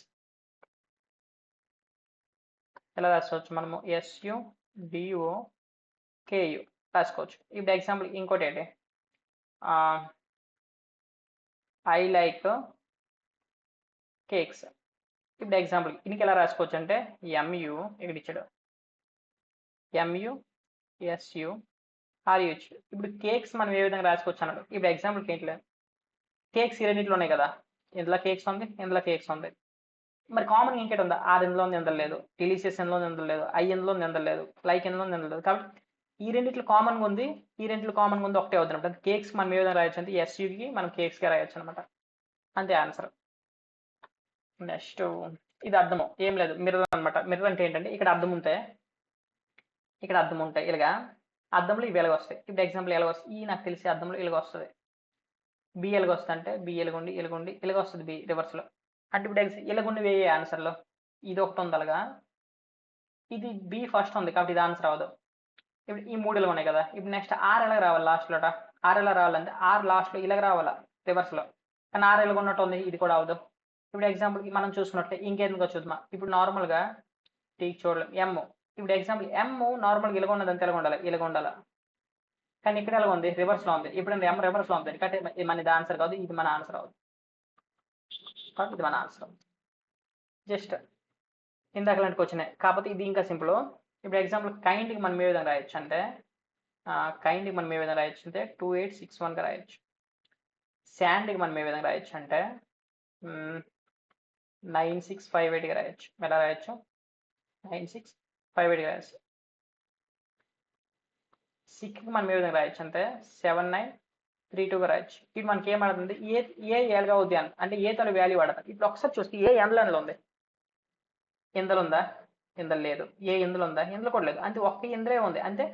ఎలా రాసుకోవచ్చు మనము, SUDOKU రాసుకోవచ్చు. ఇప్పుడు ఎగ్జాంపుల్ ఇంకోటి ఏంటి, ఐ లైక్ కేక్స్. ఇప్పుడు ఎగ్జాంపుల్ దీనికి ఎలా రాసుకోవచ్చు అంటే MU ఇక్కడ ఇచ్చాడు, MUSURUH. ఇప్పుడు కేక్స్ మనం ఏ విధంగా రాసుకోవచ్చు అన్నాడు. ఇప్పుడు ఎగ్జాంపుల్కి ఏంటి లేదు, కేక్స్ ఈ రెండింటిలో ఉన్నాయి కదా, ఇందులో కేక్స్ ఉంది, ఇందులో కేక్స్ ఉంది. మరి కామన్ ఇంకేట్ ఉందా, ఆర్ ఎందులో ఉంది, ఎందులో లేదు. డెలీషియస్ ఎందులో ఉంది, ఎందులో లేదు. ఐ ఎందులో ఉంది, ఎందులో లేదు. లైక్ ఎందులో ఉంది, ఎందులో లేదు. కాబట్టి ఈ రెండిట్లో కామన్గా ఉంది, ఈ రెండిట్లో కామన్గా ఉంది, ఒకటే అవుతుంది అనమాట. కేక్స్ మనం ఏ విధంగా రాయొచ్చు అంటే SUకి మనం కేక్స్గా రాయొచ్చు అనమాట. అంతే ఆన్సర్. నెక్స్ట్ ఇది అర్థము ఏం లేదు, మిర్రర్ అనమాట. మిర్రర్ అంటే ఏంటంటే ఇక్కడ అర్థం ఉంటాయి, ఇక్కడ అర్థం ఉంటాయి. ఇలాగా అర్థంలో ఇవి ఎలాగ వస్తాయి. ఇప్పుడు ఎగ్జాంపుల్ ఎలా వస్తాయి, ఈ నాకు తెలిసి అర్థంలో ఇలాగ వస్తుంది. బి ఎలాగ వస్తుంది అంటే బి ఎలుగుండి ఎలుగుండి ఇలాగ వస్తుంది బి రివర్స్లో. అంటే ఇప్పుడు ఎలుగుండి వేయే ఆన్సర్లో ఇది ఒకటి ఉంది అలాగా, ఇది బి ఫస్ట్ ఉంది కాబట్టి ఇది ఆన్సర్ అవ్వదు. ఇప్పుడు ఈ మూడు ఇలాగ ఉన్నాయి కదా, ఇప్పుడు నెక్స్ట్ ఆర్ ఎలా రావాలి లాస్ట్లోట, ఆర్ ఎలా రావాలంటే ఆర్ లాస్ట్లో ఇలాగ రావాలా రివర్స్లో, కానీ ఆర్ ఎలాగ ఉన్నట్టు ఉంది, ఇది కూడా అవ్వదు. ఇప్పుడు ఎగ్జాంపుల్కి మనం చూసుకున్నట్టే ఇంకెందుకు చూద్దాం. ఇప్పుడు నార్మల్గా టీకి చూడలేం ఎమ్, ఇప్పుడు ఎగ్జాంపుల్ ఎమ్ నార్మల్గా ఇలాగ ఉన్నది అంతే ఇలాగ ఉండాలి, ఇలాగ ఉండాలి, కానీ ఇక్కడ ఎలా ఉంది రివర్స్లో ఉంది. ఇప్పుడు ఎం రివర్స్లో ఉంది కాబట్టి మన ఇది ఆన్సర్ కాదు, ఇది మన ఆన్సర్ అవుతుంది కాబట్టి ఇది మన ఆన్సర్. జస్ట్ ఇందాక లాంటికి వచ్చినాయి కాకపోతే ఇది ఇంకా సింపుల్. ఇప్పుడు ఎగ్జాంపుల్ కైండ్కి మనం ఏ విధంగా రాయొచ్చు అంటే కైండ్కి మనం ఏ విధంగా రాయొచ్చు అంటే 2861గా రాయొచ్చు. శాండ్కి మనం ఏ విధంగా రాయొచ్చు అంటే 9658గా రాయొచ్చు. ఎలా రాయొచ్చు 9658గా రాయొచ్చు. సిక్కి మనం ఏ విధంగా రాయొచ్చు అంటే 7932గా రాయొచ్చు. ఇప్పుడు మనకి ఏమడుతుంది ఏ ఏలుగా అవుద్ది అంటే ఏ తల వాల్యూ వాడతాం. ఇప్పుడు ఒకసారి చూస్తే ఏ ఎండ్లలో ఉంది, ఇందులో ఉందా, ఇందులో లేదు. ఏ ఇందులో ఉందా, ఇందులో కూడా లేదు. అంటే ఒక్క ఇందులో ఉంది, అంటే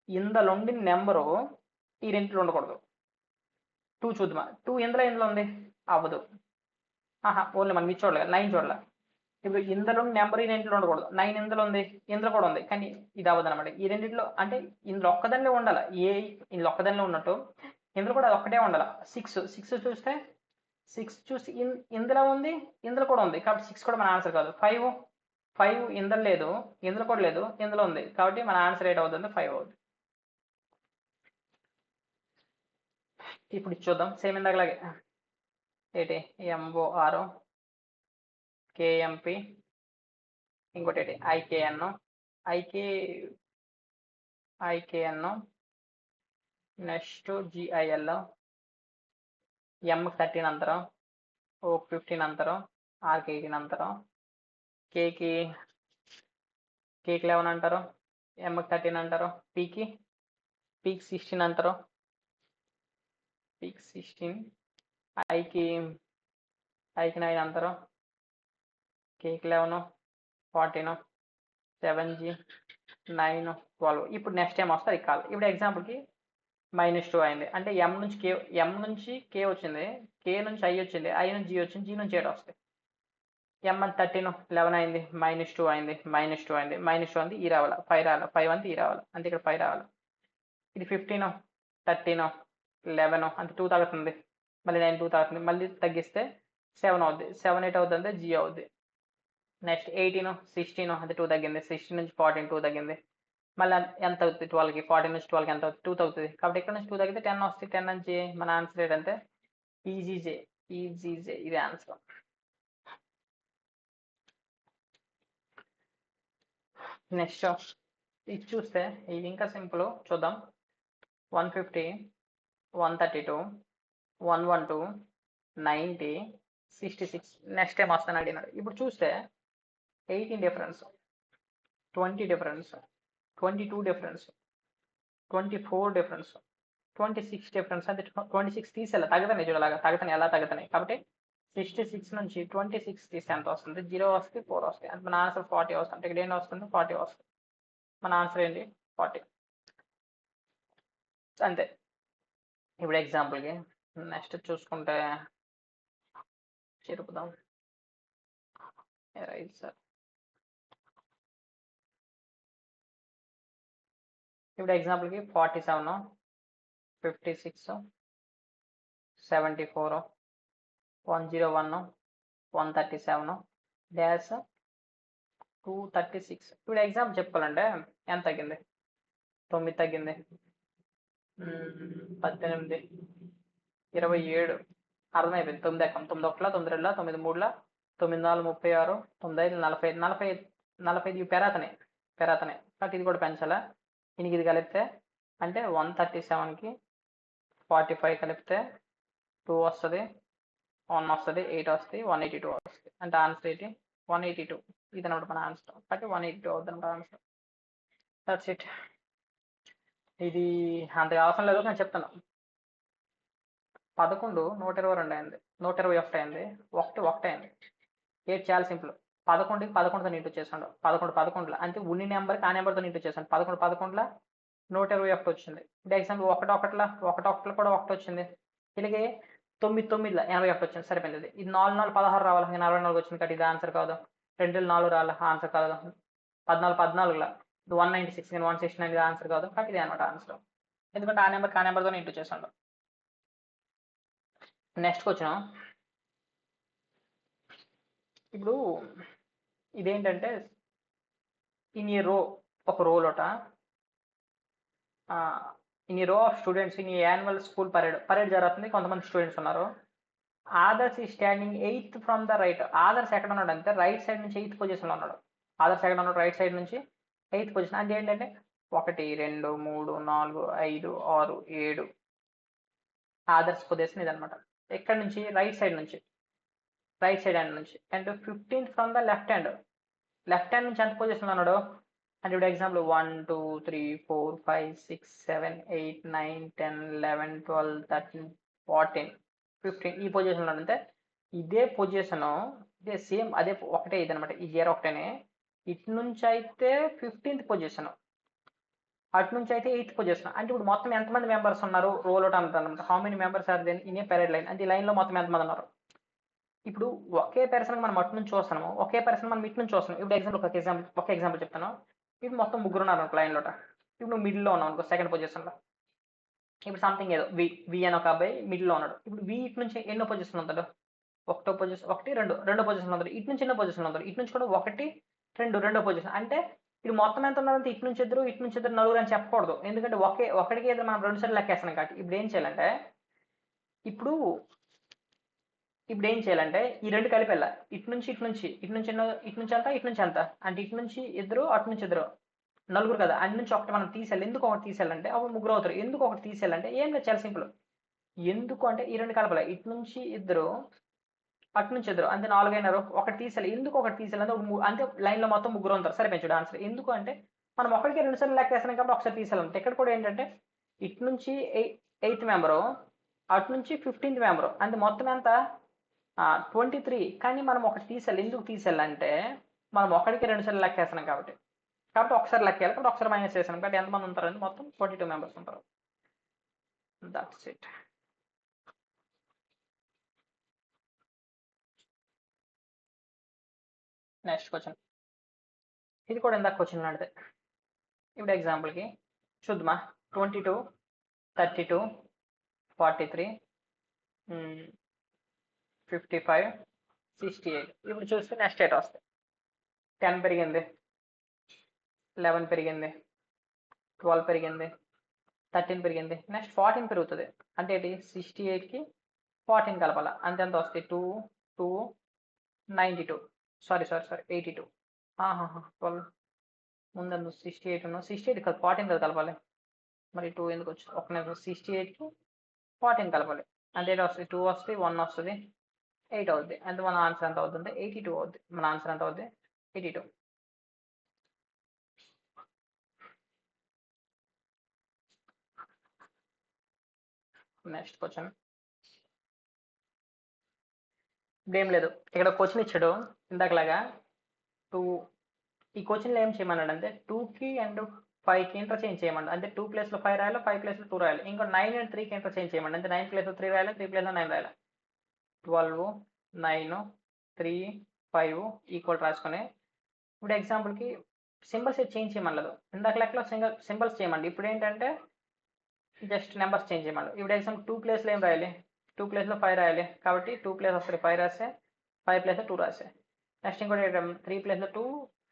ఇందులో ఉండిన నెంబరు ఈ రెంట్లో ఉండకూడదు. 2 చూద్దామా, 2 ఇందులో ఉంది అవ్వదు. ఓన్లీ మనం ఇది చూడలేదు, 9 చూడలే. ఇప్పుడు ఇందులో నెంబర్ ఈ రెంట్లో ఉండకూడదు. 9 ఇందులో ఉంది, ఇందులో కూడా ఉంది, కానీ ఇది అవ్వదు అనమాట. ఈ రెండింటిలో అంటే ఇందులో ఒక్కదానిలో ఉండాలి, ఇందులో ఒక్కదానిలో ఉన్నట్టు ఇందులో కూడా ఒక్కటే ఉండాలి. 6 చూస్తే 6 చూసి ఇందులో ఉంది, ఇందులో కూడా ఉంది, కాబట్టి 6 కూడా మన ఆన్సర్ కాదు. 5 ఇందులో లేదు, ఇందులో కూడా లేదు, ఇందులో ఉంది, కాబట్టి మన ఆన్సర్ ఏంటి అవుతుంది 5 అవుతుంది. ఇప్పుడు చూద్దాం సేమ్ ఇందాకలాగే ఏంటి ఎంఓఆర్ కేఎంపి ఇంకోటి ఏంటి ఐకేఎన్ నెక్స్ట్ జిఐఎల్ ఎంకి 13 అంతరం, ఓకి 15 అంతరం, ఆర్కి 18 అంతరం, కేకి 11 అంటారు, ఎంకి 13 అంటారు, పీకి 16 అంటారు, పీకి 16, ఐకి 9 అంటారు, కేకి 11, 14, 7G 9, 12. ఇప్పుడు నెక్స్ట్ టైం వస్తుంది కాల్. ఇప్పుడు ఎగ్జాంపుల్కి -2 అయింది అంటే ఎం నుంచి కే వచ్చింది, కే నుంచి ఐ వచ్చింది, ఐ నుంచి జీ వచ్చింది, జీ నుంచి 8 వస్తాయి. ఎం అని 13 11 అయింది, -2 అయింది, -2 అయింది, -2 అంది ఈ రావాలి, 5 రావాలి, 5 అంది ఈ రావాలి, అంటే ఇక్కడ 5 రావాలి. ఇది 15 13 11 అంటే 2 తగ్గుతుంది, మళ్ళీ 9 2 తగ్గుతుంది, మళ్ళీ తగ్గిస్తే 7 అవుద్ది, 7 8 అవుద్ది అంటే జీ అవుద్ది. నెక్స్ట్ 18 16 అంటే 2 తగ్గింది, 16 నుంచి 14 2 తగ్గింది, మళ్ళీ ఎంత అవుతుంది 12కి, 14 నుంచి 12కి ఎంత అవుతుంది 2 తగ్గుతుంది, కాబట్టి ఇక్కడ నుంచి 2 తగ్గితే 10 వస్తుంది. 10 నుంచి మన ఆన్సర్ ఏంటంటే ఈజీజే ఇది ఆన్సర్. నెక్స్ట్ ఇది చూస్తే ఇది ఇంకా సింపుల్ చూద్దాం. 150 132 112 90 66 నెక్స్ట్ టైం వస్తాను అడిగినాడు. ఇప్పుడు చూస్తే 18 difference, 20 difference, 22 difference, 24 difference, 26 difference, అంటే 26 తీసేలా తగ్గుతున్నాయి చూడలాగా తగ్గుతున్నాయి, ఎలా తగ్గుతున్నాయి. కాబట్టి 66 నుంచి 26 తీస్తే ఎంత వస్తుంది, 0 వస్తుంది, 4 వస్తాయి, అంటే మన ఆన్సర్ 40 వస్తుంది. అంటే ఇక్కడ ఏంటి వస్తుంది 40 వస్తుంది, మన ఆన్సర్ ఏంటి 40 అంతే. ఇప్పుడు ఎగ్జాంపుల్కి నెక్స్ట్ చూసుకుంటే చెరుపుదాం రైట్ సార్. ఇప్పుడు ఎగ్జాంపుల్కి 47 56 74 101 137 డాష్ 236. ఇప్పుడు ఎగ్జాంపుల్ చెప్పుకోవాలంటే ఎంత తగ్గింది, 9 తగ్గింది, 18 27 అర్థమైపోయింది. 9 ఎక్కం 9 1 9 2 9 3 9 4 36 9 5 45 45 పెరతనే కాబట్టి ఇది కూడా పెంచాలా. దీనికి ఇది కలిపితే అంటే 137కి 45 కలిపితే 2 వస్తుంది, 1 వస్తుంది, 8 వస్తుంది, 182 వస్తుంది, అంటే ఆన్సర్ ఏంటి 182. ఇది అనమాట మన ఆన్సర్, కాబట్టి 182 అవుతుంది అనమాట ఆన్సర్. That's it. ఇది అంతగా అవసరం లేదు నేను చెప్తాను. 11 122 అయింది, 121 అయింది, 1 అయింది. ఏది చాలా సింపుల్. 11కి 11తో నీట్ చేసాడు, 11 11 అంటే ఉన్ని నెంబర్కి ఆ నెంబర్తో నీట్ చేసాడు. 11 11 121 వచ్చింది. ఇప్పుడు ఎగ్జాంపుల్ 1 1 కూడా 1 వచ్చింది, ఇలాగే 9 వచ్చింది, సరిపోయింది. ఇది 4 4 16 రావాలి, 44 వచ్చింది కాబట్టి ఇది ఆన్సర్ కాదు. 2 4 రావాలి, ఆన్సర్ కాదు. 14 14 ఇది 196, 169 ఇది ఆన్సర్ కాదు కాబట్టి ఇది అనమాట ఆన్సర్. ఎందుకంటే ఆ నెంబర్తో ఇంటూ చేసాడు. Next question. ఇప్పుడు ఇదేంటంటే ఇన్ ఏ రో, ఒక రోలోట in a row of students in a annual school parade జరుగుతుంది. కొంతమంది స్టూడెంట్స్ ఉన్నారు. Others E standing 8th from the right. Others ఎక్కడ ఉన్నాడు అంటే రైట్ సైడ్ నుంచి 8th పొజిషన్లో ఉన్నాడు. ఆదర్స్ ఎక్కడ ఉన్నాడు? రైట్ సైడ్ నుంచి 8th పొజిషన్. అంటే ఏంటంటే 1 2 3 4 5 6 7 ఆదర్స్ పొజిషన్ ఇదనమాట. ఎక్కడి నుంచి? రైట్ సైడ్ నుంచి, రైట్ సైడ్ హ్యాండ్ నుంచి. And 15th from the left hand. Left hand నుంచి ఎంత పొజిషన్లో ఉన్నాడు అంటే ఇప్పుడు ఎగ్జాంపుల్ 1 2 3 4 5 6 7 8 9 10 11 12 13 14 15 ఈ పొజిషన్లో అంటే ఇదే పొజిషన్, ఇదే సేమ్, అదే ఒకటే ఇది అనమాట. ఈ గేర్ ఒకటేనే. ఇటు నుంచి అయితే 15th పొజిషన్, అటు నుంచి అయితే 8th పొజిషన్. అంటే ఇప్పుడు మొత్తం ఎంతమంది మెంబర్స్ ఉన్నారు రోల్ అవుట్ అంటారు అనమాట. How many members are then in a parade line. అంటే ఈ లైన్లో మొత్తం ఎంతమంది ఉన్నారు. ఇప్పుడు ఒకే పర్సన్ మనం అటు నుంచి చూస్తున్నాము, ఒకే పర్సన్ మనం ఇటు నుంచి చూస్తున్నాం. ఇప్పుడు ఒక ఎగ్జాంపుల్ చెప్తాను. ఇప్పుడు మొత్తం ముగ్గురు ఉన్నారు అనుకో లైన్లో. ఇప్పుడు నువ్వు మిడిల్లో ఉన్నావు అనుకో, సెకండ్ పొజిషన్లో. ఇప్పుడు సంథింగ్ ఏదో వి అని ఒక అబ్బాయి మిడిల్లో ఉన్నాడు. ఇప్పుడు వి ఇటు నుంచి ఎన్నో పొజిషన్ ఉంటాడు? ఒకటో పొజిషన్, 1 2 రెండో పొజిషన్ ఉంటాడు. ఇటు నుంచి ఎన్నో పొజిషన్ ఉంటాడు? ఇటు నుంచి కూడా 1 2 రెండో పొజిషన్. అంటే ఇది మొత్తం ఎంత ఉన్నారంటే ఇటు నుంచి ఇద్దరు నలుగురు అని చెప్పకూడదు. ఎందుకంటే ఒకటికి ఎదురు మనం 2 సార్లు లెక్కేస్తున్నాం కాబట్టి. ఇప్పుడు ఏం చేయాలంటే ఇప్పుడు ఏం చేయాలంటే ఈ రెండు కలిపేలా. ఇటు నుంచి ఇటు నుంచి ఇటు నుంచి ఎంత అంటే ఇటు నుంచి ఇద్దరు, అటు నుంచి ఇద్దరు, నలుగురు కదా. అటు నుంచి ఒకటి మనం తీసేయాలి. ఎందుకు ఒకటి తీసేయాలంటే అప్పుడు ముగ్గురు అవుతారు. ఎందుకు ఒకటి తీసేయాలంటే ఏం లేదు, చాలా సింపుల్. ఎందుకు అంటే ఈ రెండు కలపాలి. ఇటు నుంచి ఇద్దరు, అటు నుంచి ఇద్దరు, అంతే 4 అయినారు. ఒకటి తీసేయాలి. ఎందుకు ఒకటి తీసేయాలి అంటే లైన్లో మొత్తం ముగ్గురు ఉంటారు. సరే పెంచుడు ఆన్సర్. ఎందుకు అంటే మనం ఒకటికి 2 సార్లు లెక్కేస్తున్నాం కాబట్టి ఒకసారి తీసేయాలంటే. ఇక్కడ కూడా ఏంటంటే ఇటు నుంచి 8th మెంబరు, అటు నుంచి 15th మెంబరు, అంటే మొత్తం ఎంత 23. కానీ మనం ఒకటి తీసేయాలి. ఎందుకు తీసేయాలంటే మనం ఒకటికి 2 సార్లు లెక్కేస్తున్నాం కాబట్టి. ఒకసారి లెక్కేయాలి కాబట్టి ఒకసారి మైనస్ చేసాం కాబట్టి ఎంతమంది ఉంటారంటే మొత్తం 22 మెంబర్స్ ఉంటారు. That's it. Next question. ఇది కూడా ఇందాక క్వశ్చన్ లాంటిదే. ఇప్పుడు ఎగ్జాంపుల్కి చూద్దామా. 22 32 43 55 68. ఇప్పుడు చూస్తే నెక్స్ట్ డేట్ వస్తాయి. 10 పెరిగింది, 11 పెరిగింది, 12 పెరిగింది, 13 పెరిగింది, నెక్స్ట్ 14 పెరుగుతుంది. అంటే ఏంటి? 68కి 14 కలపాల. అంతే ఎంత వస్తాయి? 2 2 92. సారీ 82. 12 ముందు 68 ఉన్నావు. 68 కాదు 14 కదా కలపాలి. మరి 2 ఎందుకు వచ్చింది? ఒక నిమిషం. 68కి 14 కలపాలి. అంటే ఏంటి వస్తుంది? 2 వస్తుంది, 1 వస్తుంది, 8 అవుద్ది. అంటే మన ఆన్సర్ ఎంత అవుతుంది? 82 అవుద్ది. మన ఆన్సర్ ఎంత అవుద్ది? 82. Next question. ఇదేం లేదు, ఇక్కడ క్వశ్చన్ ఇచ్చాడు ఇందాకలాగా 2. ఈ క్వశ్చన్లో ఏం చేయమన్నాడు అంటే 2కి అండ్ 5కి ఇంటర్చేంజ్ చేయమన్నాడు. అంటే 2 ప్లేస్లో 5 రాయాలి, 5 ప్లేస్లో 2 రాయాలి. ఇంకో 9 అండ్ 3కి ఇంటర్చేంజ్ చేయమన్నాడు. అంటే 9 ప్లేస్లో 3 రాయాలి, 3 ప్లేస్లో 9 రాయాలి. 12 9 3 5 ఈక్వల్ రాసుకొని ఇప్పుడు ఎగ్జాంపుల్కి సింబల్స్ చేంజ్ చేయమన్నదు. ఇందాక లెక్కలో సింబల్స్ చేయమండి. ఇప్పుడు ఏంటంటే జస్ట్ నెంబర్స్ చేంజ్ చేయమన్నాడు. ఇప్పుడు ఎగ్జాంపుల్ 2 ప్లేస్లో ఏం రాయాలి? 2 ప్లేస్లో 5 రాయాలి కాబట్టి 2 ప్లేస్ వస్తుంది 5 రాస్తే, 5 ప్లేస్లో 2 రాస్తే. నెక్స్ట్ ఇంకోటి 3 ప్లేస్లో 2,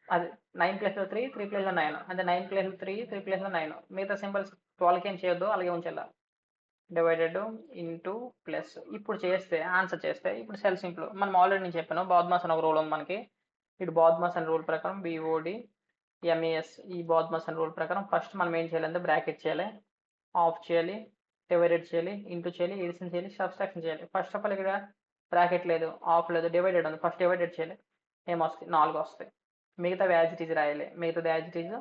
అది 9 ప్లేస్లో 3, 3 ప్లేస్లో 9, అంటే 9 ప్లేస్లో 3, 3 ప్లేస్లో 9. మిగతా సింబల్స్ 12కి ఏం చేయొద్దు, అలాగే ఉంచాలి. Divided into plus. ఇప్పుడు చేస్తే ఆన్సర్ చేస్తే ఇప్పుడు సెల్ సింపుల్. మనం ఆల్రెడీ నేను చెప్పాను బాద్మాస్ అని ఒక రూల్ ఉంది మనకి. ఇటు బాద్మాస్ అనే రూల్ ప్రకారం BOD MES, ఈ బాద్మాస్ అనే రూల్ ప్రకారం ఫస్ట్ మనం ఏం చేయాలంటే బ్రాకెట్ చేయాలి, ఆఫ్ చేయాలి, డివైడెడ్ చేయాలి, ఇంటూ చేయాలి, ఎడిషన్ చేయాలి, సబ్స్ట్రాక్షన్ చేయాలి. ఫస్ట్ ఆఫ్ ఆల్ ఇక్కడ బ్రాకెట్ లేదు, ఆఫ్ లేదు, డివైడెడ్ ఉంది. ఫస్ట్ డివైడెడ్ చేయాలి. ఏమొస్తాయి? 4 వస్తాయి. మిగతా యాజ్ ఇట్ ఈజ్ రాయాలి, మిగతాది యాజ్ ఇట్ ఈజ్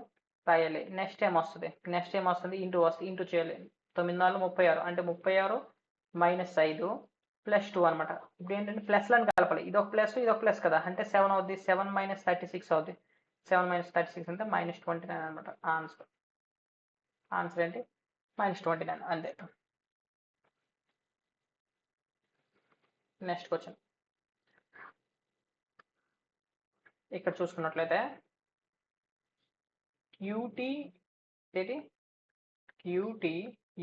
రాయాలి. నెక్స్ట్ ఏం వస్తుంది? ఇంటూ వస్తుంది, ఇంటూ చేయాలి. 9 4 36, అంటే 36 మైనస్ 5 ప్లస్ 2 అనమాట. ఇప్పుడు ఏంటంటే ప్లస్లను కలపాలి. ఇది ఒక ప్లస్ కదా, అంటే 7 అవుద్ది. 7 మైనస్ 36 అవుద్ది. 7 మైనస్ 36 అంటే -29 అనమాట ఆన్సర్. ఆన్సర్ ఏంటి? -29 అంతే. నెక్స్ట్ క్వశ్చన్ ఇక్కడ చూసుకున్నట్లయితే క్యూటీ ఏంటి క్యూటీ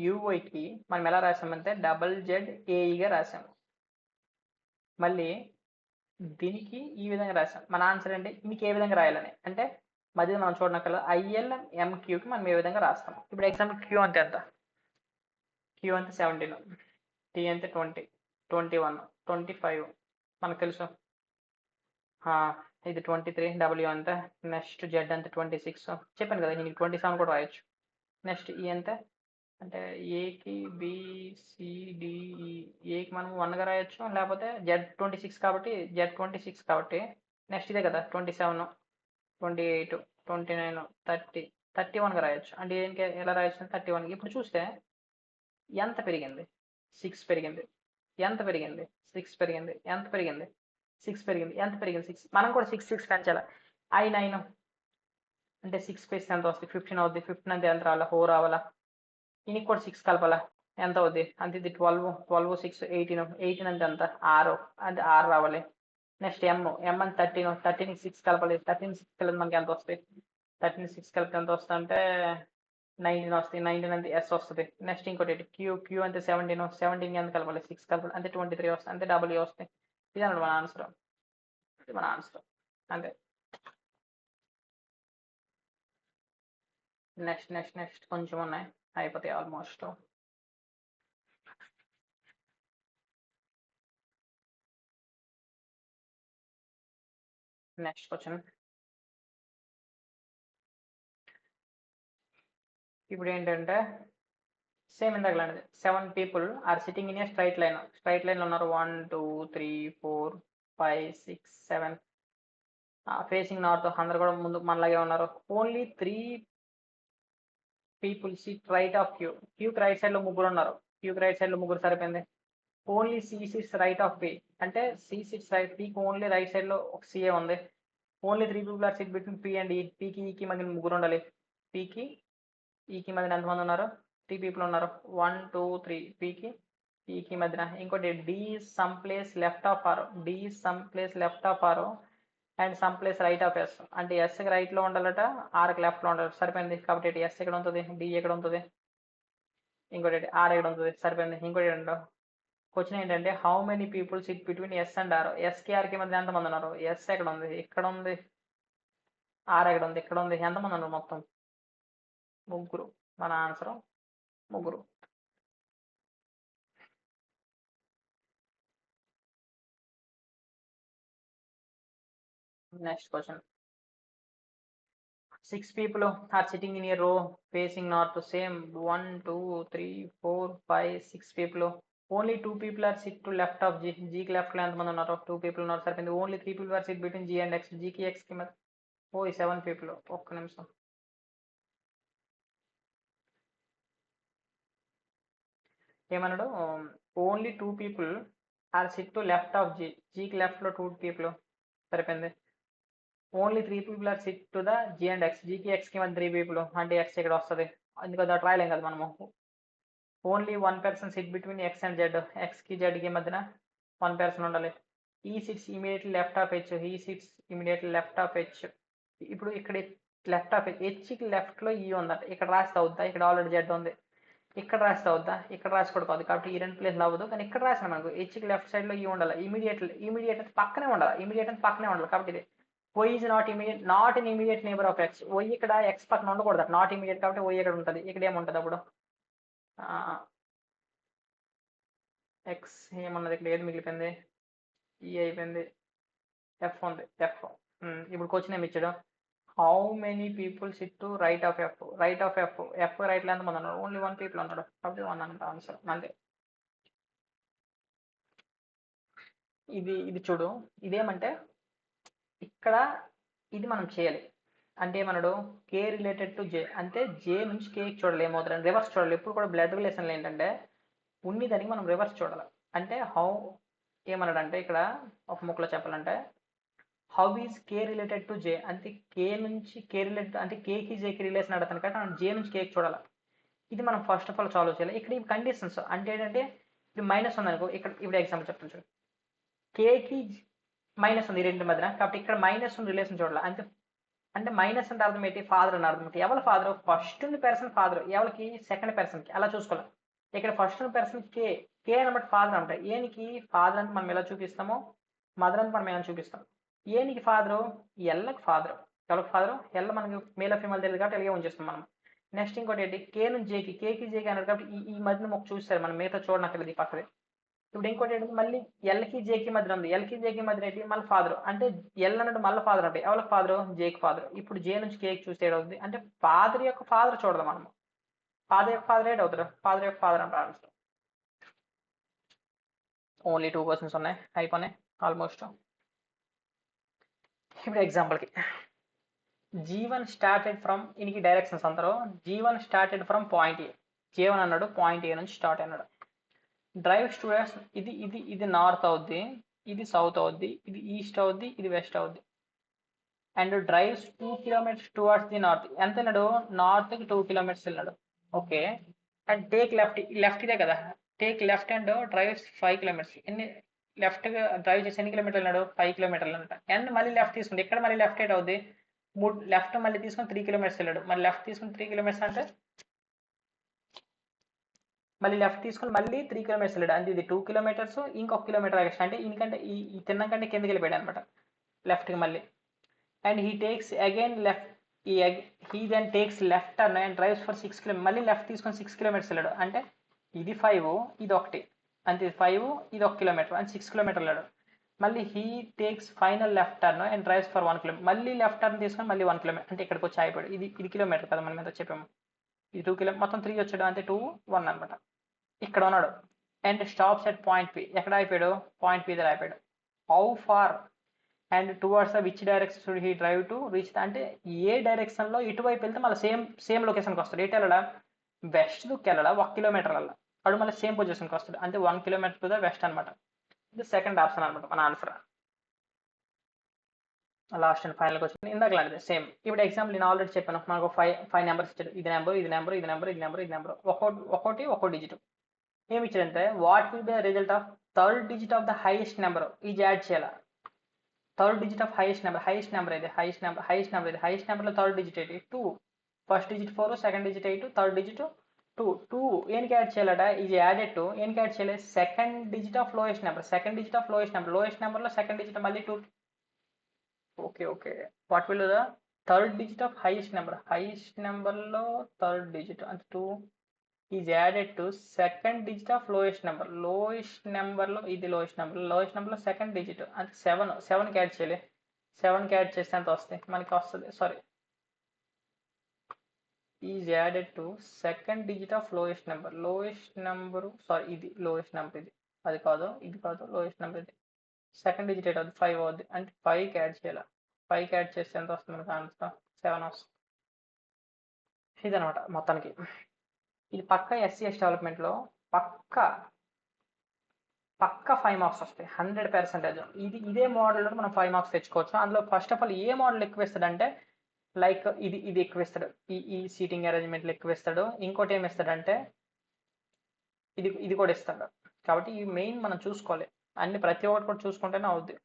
యూవైకి మనం ఎలా రాసామంటే డబల్ జెడ్ ఏఈగా రాసాము. మళ్ళీ దీనికి ఈ విధంగా రాసాం. మన ఆన్సర్ ఏంటి, దీనికి ఏ విధంగా రాయాలని అంటే మధ్య మనం చూడనక్కల ఐఎల్ ఎంక్యూకి మనం ఏ విధంగా రాస్తాం. ఇప్పుడు ఎగ్జాంపుల్ క్యూ అంటే ఎంత, క్యూ అంటే 17, టీ అంటే 20, 21, 25 మనకు తెలుసు. ఇది 23, డబ్ల్యూ అంతే. నెక్స్ట్ జెడ్ అంటే 26 చెప్పాను కదా, నీకు 27 కూడా రాయొచ్చు. నెక్స్ట్ ఈ అంతే అంటే ఏకి బిసిడిఈ, ఏకి మనం 1గా రాయొచ్చు, లేకపోతే జెడ్ 26 కాబట్టి జెడ్ 26 కాబట్టి నెక్స్ట్ ఇదే కదా 27, 28, 29, 30, 31గా రాయొచ్చు. అంటే ఏంటి ఎలా రాయొచ్చు 31. ఇప్పుడు చూస్తే ఎంత పెరిగింది, 6 పెరిగింది. ఎంత పెరిగింది, 6 పెరిగింది. ఎంత పెరిగింది, 6 పెరిగింది. ఎంత పెరిగింది, 6. మనం కూడా 6 పెంచాలి. I9 అంటే 6 పెంచితే ఎంత వస్తుంది, 15 అవుద్ది. 15 అంటే ఎంత రావాలా, 4 రావాలా. దీనికి కూడా 6 కలపాలా, ఎంత అవుద్ది అంటే ఇది 12, 12, 6, 18. 18 అంటే ఎంత, 6 అంటే 6 రావాలి. నెక్స్ట్ ఎం అంటే 13, 13కి 6 కలపాలి. 13 6 కలిపి మనకి ఎంత వస్తుంది, 13 6 కలిపి ఎంత వస్తుంది అంటే 19 వస్తుంది. 19 అంటే ఎస్ వస్తుంది. నెక్స్ట్ ఇంకోటి క్యూ అంటే 17, 17 ఎంత కలపాలి, 6 కలపాలి అంటే 23 వస్తుంది. అంటే డబ్ల్యూ వస్తుంది. ఇది అన్నమాట మన ఆన్సర్, ఇది మన ఆన్సర్ అంతే. నెక్స్ట్ కొంచెం ఉన్నాయి, అయిపోతాయి ఆల్మోస్ట్. నెక్స్ట్ క్వశ్చన్ ఇప్పుడు ఏంటంటే సేమ్ ఇందాకలాంటిది. 7 people are sitting in a straight line. Straight లైన్లో ఉన్నారు 1 2 3 4 5 6 7 ఫేసింగ్ నార్త్. అందరు కూడా ముందు మనలాగే ఉన్నారు. Only 3 people sit right of Q. క్యూకి రైట్ సైడ్ లో ముగ్గురు ఉన్నారు. క్యూకి రైట్ సైడ్ లో ముగ్గురు సరిపోయింది. Only C sits right of P అంటే సి సిట్స్ రైట్, పీకి ఓన్లీ రైట్ సైడ్ లో ఒక సిఏ ఉంది. Only 3 people are sit between P and E. పీకి ఈకి మధ్య ముగ్గురు ఉండాలి. పీకి ఈకి మధ్యన ఎంతమంది ఉన్నారు, 3 people ఉన్నారు. 1 2 3 పీకి ఈకి మధ్యన. ఇంకోటి D some place left of R, D some place left of R and some place right of S. అంటే ఎస్కి రైట్ లో ఉండాలట, ఆర్కి లెఫ్ట్ లో ఉండాలి. సరిపోయింది. కాబట్టి ఎస్ ఎక్కడ ఉంటుంది, డి ఎక్కడ ఉంటుంది, ఇంకోటి ఆర్ ఎక్కడ ఉంటుంది. సరిపోయింది. ఇంకోటి ఏంటో క్వశ్చన్ ఏంటంటే how many people sit between S and R. ఎస్కి ఆర్కి మధ్య ఎంతమంది ఉన్నారు, ఎస్ ఎక్కడ ఉంది, ఇక్కడ ఉంది. ఆర్ ఎక్కడ ఉంది, ఇక్కడ ఉంది. ఎంతమంది ఉన్నారు మొత్తం, ముగ్గురు. మన ఆన్సర్ ముగ్గురు. Next question 6 people are sitting in a row facing north. Same 1 2 3 4 5 6 people. Only 2 people are sit to left of G. G కి left లో ఎంతమంది ఉన్నారు, 2 people ఉన్నారు. సరిపోయింది. Only 3 people are sit between G and X. G కి X కి మధ్య 7 people. ఒక్క నిమిషం. ఏమన్నాడు, only 2 people are sit to left of G. జీకి లెఫ్ట్ లో 2 people. సరిపోయింది. Only 3 people are sit to the G and X. జీకి ఎక్స్కి మధ్య 3 people అంటే ఎక్స్ ఇక్కడ వస్తుంది. అందుకని అటు రాయలేం కదా మనము. Only 1 person sit between X and Z. ఎక్స్కి జెడ్కి మధ్యన 1 person ఉండాలి. E sits immediately left of H. E sits immediately left of H. ఇప్పుడు ఇక్కడ లెఫ్ట్ ఆఫ్ హెచ్, హెచ్కి లెఫ్ట్లో ఈ ఉందట. ఇక్కడ రాస్తే అవుద్దా, ఇక్కడ ఆల్రెడీ జెడ్ ఉంది. ఇక్కడ రాస్తే అవుద్దా, ఇక్కడ రాసుకోవడం కాబట్టి ఈ రెండు ప్లేస్లు అవ్వదు. కానీ ఇక్కడ రాసిన మనకు హెచ్కి లెఫ్ట్ సైడ్ లో ఈ ఉండాలి. ఇమీడియట్ పక్కనే ఉండాలి. ఇమీడియట్ అంటే పక్కనే ఉండాలి. కాబట్టి ఇది Y is not in immediate neighbour of X. Y ఇక్కడ ఎక్స్ పక్కన ఉండకూడదు, నాట్ ఇమీడియట్. కాబట్టి వై ఇక్కడ ఉంటుంది. ఇక్కడ ఏముంటుంది అప్పుడు, ఎక్స్ ఏమన్నది, ఇక్కడ ఏది మిగిలిపోయింది, ఈ అయిపోయింది, ఎఫ్ ఉంది. ఎఫ్ ఇప్పుడు క్వశ్చన్ ఏమి ఇచ్చాడు, how many people SIT to right of F. Right of F, F right లో ఎంతమంది ఉన్నారు, ఓన్లీ 1 people ఉన్నాడు. కాబట్టి 1 అంట ఆన్సర్. అంతే. ఇది చూడు, ఇదేమంటే ఇక్కడ ఇది మనం చేయాలి. అంటే ఏమన్నాడు, కే రిలేటెడ్ టు జే అంటే జే నుంచి కేకి చూడాలి. ఏమవుతుంది రివర్స్ చూడాలి. ఎప్పుడు కూడా బ్లడ్ రిలేషన్లు ఏంటంటే ఉన్నదానికి మనం రివర్స్ చూడాలి. అంటే హౌ ఏమన్నాడంటే ఇక్కడ ఒక ముక్కలో చెప్పాలంటే how is K related to జే అంటే కే నుంచి కే రిలేటెడ్ అంటే కేకి జేకి రిలేషన్ అడతాను కాబట్టి మనం జే నుంచి కేకి చూడాలి. ఇది మనం ఫస్ట్ ఆఫ్ ఆల్ సాల్వ్ చేయాలి. ఇక్కడ ఈ కండిషన్స్ అంటే ఏంటంటే ఇప్పుడు మైనస్ ఉందనుకో, ఇక్కడ ఇప్పుడు ఎగ్జాంపుల్ చెప్తాను చూడు. కేకి మైనస్ ఉంది ఈ రెండు మధ్యన, కాబట్టి ఇక్కడ మైనస్ ఉన్న రిలేషన్ చూడాలి. అంటే అంటే మైనస్ అంటే అర్థం ఏంటి, ఫాదర్ అని అర్థం ఏంటి. ఎవరి ఫాదర్, ఫస్ట్ పర్సన్ ఫాదర్, ఎవరికి సెకండ్ పర్సన్కి, అలా చూసుకోవాలి. ఇక్కడ ఫస్ట్ పర్సన్ కే, కే అనమాట ఫాదర్ అంటే, ఏనికి ఫాదర్ అంటే మనం ఎలా చూపిస్తామో మదర్ అని మనం ఎలా చూపిస్తాం. ఏనికి ఫాదరు, ఎల్లకి ఫాదర్. ఎవరికి ఫాదరు, ఎల్ల మనకి మేల్ ఫీమేల్ తెలియదు కాబట్టి ఎలాగే ఉంచేస్తాం మనం. నెక్స్ట్ ఇంకోటి ఏంటి, కే నుంచి జేకి, కేకి జేకి అన్నారు కాబట్టి ఈ మధ్యన ఒక చూస్తారు మనం, మిగతా చూడనక్కర్లేదు ఈ పక్కది. ఇప్పుడు ఇంకోటి ఏంటి, మళ్ళీ ఎల్కి జేకి మధ్యన ఉంది, ఎల్కి జేకి మధ్యన ఏంటి, మళ్ళీ ఫాదర్ అంటే ఎల్ అన్నట్టు మళ్ళీ ఫాదర్ అంటే ఎవరికి ఫాదర్, జేకి ఫాదర్. ఇప్పుడు జే నుంచి కేకి చూస్తే ఏడవుతుంది అంటే ఫాదర్ యొక్క ఫాదర్ చూడదు మనం. ఫాదర్ యొక్క ఫాదర్ ఏడు అవుతారు, ఫాదర్ యొక్క ఫాదర్ అంటే ఆన్సర్. ఓన్లీ 2 క్వశ్చన్స్ ఉన్నాయి, అయిపోయినాయి ఆల్మోస్ట్. ఇప్పుడు ఎగ్జాంపుల్కి, G1 స్టార్టెడ్ ఫ్రమ్, ఇనికి డైరెక్షన్స్ అందరూ. G1 started from point A, J1 అన్నాడు పాయింట్ ఏ నుంచి స్టార్ట్ అన్నాడు. డ్రైవ్ స్టూడెంట్స్, ఇది నార్త్ అవుద్ది, ఇది సౌత్ అవుద్ది, ఇది ఈస్ట్ అవుద్ది, ఇది వెస్ట్ అవుద్ది. And drives 2 kilometres towards the north. ఎంత వెళ్ళాడు, నార్త్కి 2 కిలోమీటర్స్ వెళ్ళాడు. Okay. And take left, left ఇదే కదా, take left and drives 5 kilometres. ఎన్ని లెఫ్ట్ డ్రైవ్ చేసి ఎన్ని కిలోమీటర్లు వెళ్ళాడు, 5 కిలోమీటర్లు అంట. అండ్ మళ్ళీ లెఫ్ట్ తీసుకుంటే ఇక్కడ మళ్ళీ లెఫ్ట్ ఎయిట్ అవుద్ది, లెఫ్ట్ మళ్ళీ తీసుకొని 3 కిలోమీటర్స్ వెళ్ళాడు. మళ్ళీ లెఫ్ట్ తీసుకుని 3 కిలోమీటర్స్ అంటే మళ్ళీ లెఫ్ట్ తీసుకుని మళ్ళీ 3 కిలోమీటర్స్ వెళ్ళాడు. అంటే ఇది 2 కిలోమీటర్స్, ఇంకొక కిలోమీటర్ ఎక్స్ట్రా. అంటే ఎందుకంటే ఈ తిన్నకంటే కిందకి వెళ్ళిపోయాడు అనమాట లెఫ్ట్కి మళ్ళీ. And he takes again left, he then takes left turn and drives for 6 kilometer. మళ్ళీ లెఫ్ట్ తీసుకొని 6 కిలోమీటర్స్ వెళ్ళాడు. అంటే ఇది 5, ఇది ఒకటి, అంటే ఇది 5, ఇది 1 కిలోమీటర్, అంటే 6 కిలోమీటర్ వెళ్ళాడు. మళ్ళీ he takes final left turn and drives for 1 kilometer. మళ్ళీ లెఫ్ట్ టర్న్ తీసుకొని మళ్ళీ 1 కిలోమీటర్, అంటే ఇక్కడికి వచ్చి అయిపోయాడు. ఇది కిలోమీటర్ కదా మనం ఎంత చెప్పాము, ఇది 2 కిలోమీటర్, మొత్తం 3 వచ్చాడు, అంటే 2, 1 అనమాట. ఇక్కడ ఉన్నాడు. And stops at point P, ఎక్కడ అయిపోయాడు, పాయింట్ పి దగ్గర అయిపోయాడు. How far and towards which direction should he drive to reach, అంటే ఏ డైరెక్షన్లో ఇటువైపు వెళ్తే మళ్ళీ సేమ్ లొకేషన్కి వస్తాడు. ఎటు వెళ్ళడా, వెస్ట్ దుక్కి వెళ్ళడా 1 కిలోమీటర్ వల్ల వాడు మళ్ళీ సేమ్ పొజిషన్కి వస్తాడు. అంటే 1 కిలోమీటర్ టు ద వెస్ట్ అనమాట. ఇది సెకండ్ ఆప్షన్ అనమాట మన answer. Last and final question ఇందాక లాంటిది సేమ్. ఇప్పుడు ఎగ్జాంపుల్ నేను ఆల్రెడీ చెప్పాను, మనకు ఫైవ్ నెంబర్స్ ఇచ్చాడు. ఇది నెంబర్, ఇది నెంబర్, ఇది నెంబర్, ఇది నెంబర్, ఇది నెంబర్, ఒక్కో డిజిట్. ఏమి ఇచ్చాడంటే what will be the result of third digit of the highest number, ఇది యాడ్ చేయాలి. Third digit of highest number ఇది, హైయెస్ట్ నెంబర్లో థర్డ్ డిజిట్ ఏంటి, 2. First digit 4, second digit 8, third digit 2. ఏనికి యాడ్ చేయాలట, ఇది యాడెడ్ టు ఏనికి యాడ్ చేయాలి, second digit of lowest number, lowest నెంబర్లో సెకండ్ డిజిట్ మళ్ళీ 2. Okay. What will the third digit of highest నెంబర్లో థర్డ్ డిజిట్ అంటే 2 is added to second digit of lowest నెంబర్లో ఇది లోయెస్ట్ నెంబర్లో సెకండ్ డిజిట్ అంటే 7కి యాడ్ చేయాలి. 7కి యాడ్ చేస్తే ఎంత వస్తాయి మనకి, వస్తుంది sorry, is added to second digit of lowest number sorry ఇది లోయెస్ట్ నెంబర్, ఇది కాదు లోయెస్ట్ నెంబర్ ఇది. సెకండ్ డిజిట్ ఎయిట్ అవుతుంది, 5 అవుద్ది. అంటే 5కి యాడ్ చేయాలి. 5కి యాడ్ చేస్తే ఎంత వస్తుంది మనకి ఆన్సర్, 7 వస్తుంది. ఇదనమాట మొత్తానికి. ఇది పక్క SCS డెవలప్మెంట్లో పక్క 5 మార్క్స్ వస్తాయి 100%. ఇదే మోడల్లో మనం 5 మార్క్స్ తెచ్చుకోవచ్చు. అందులో first of all A model ఎక్కువ ఇస్తాడంటే, లైక్ ఇది ఎక్కువ ఇస్తాడు, ఈ సీటింగ్ అరేంజ్మెంట్లు ఎక్కువ ఇస్తాడు. ఇంకోటి ఏమి ఇస్తాడంటే ఇది కూడా ఇస్తాడు. కాబట్టి ఈ మెయిన్ మనం చూసుకోవాలి, అన్ని ప్రతి ఒక్కటి కూడా చూసుకుంటేనే అవుద్ది.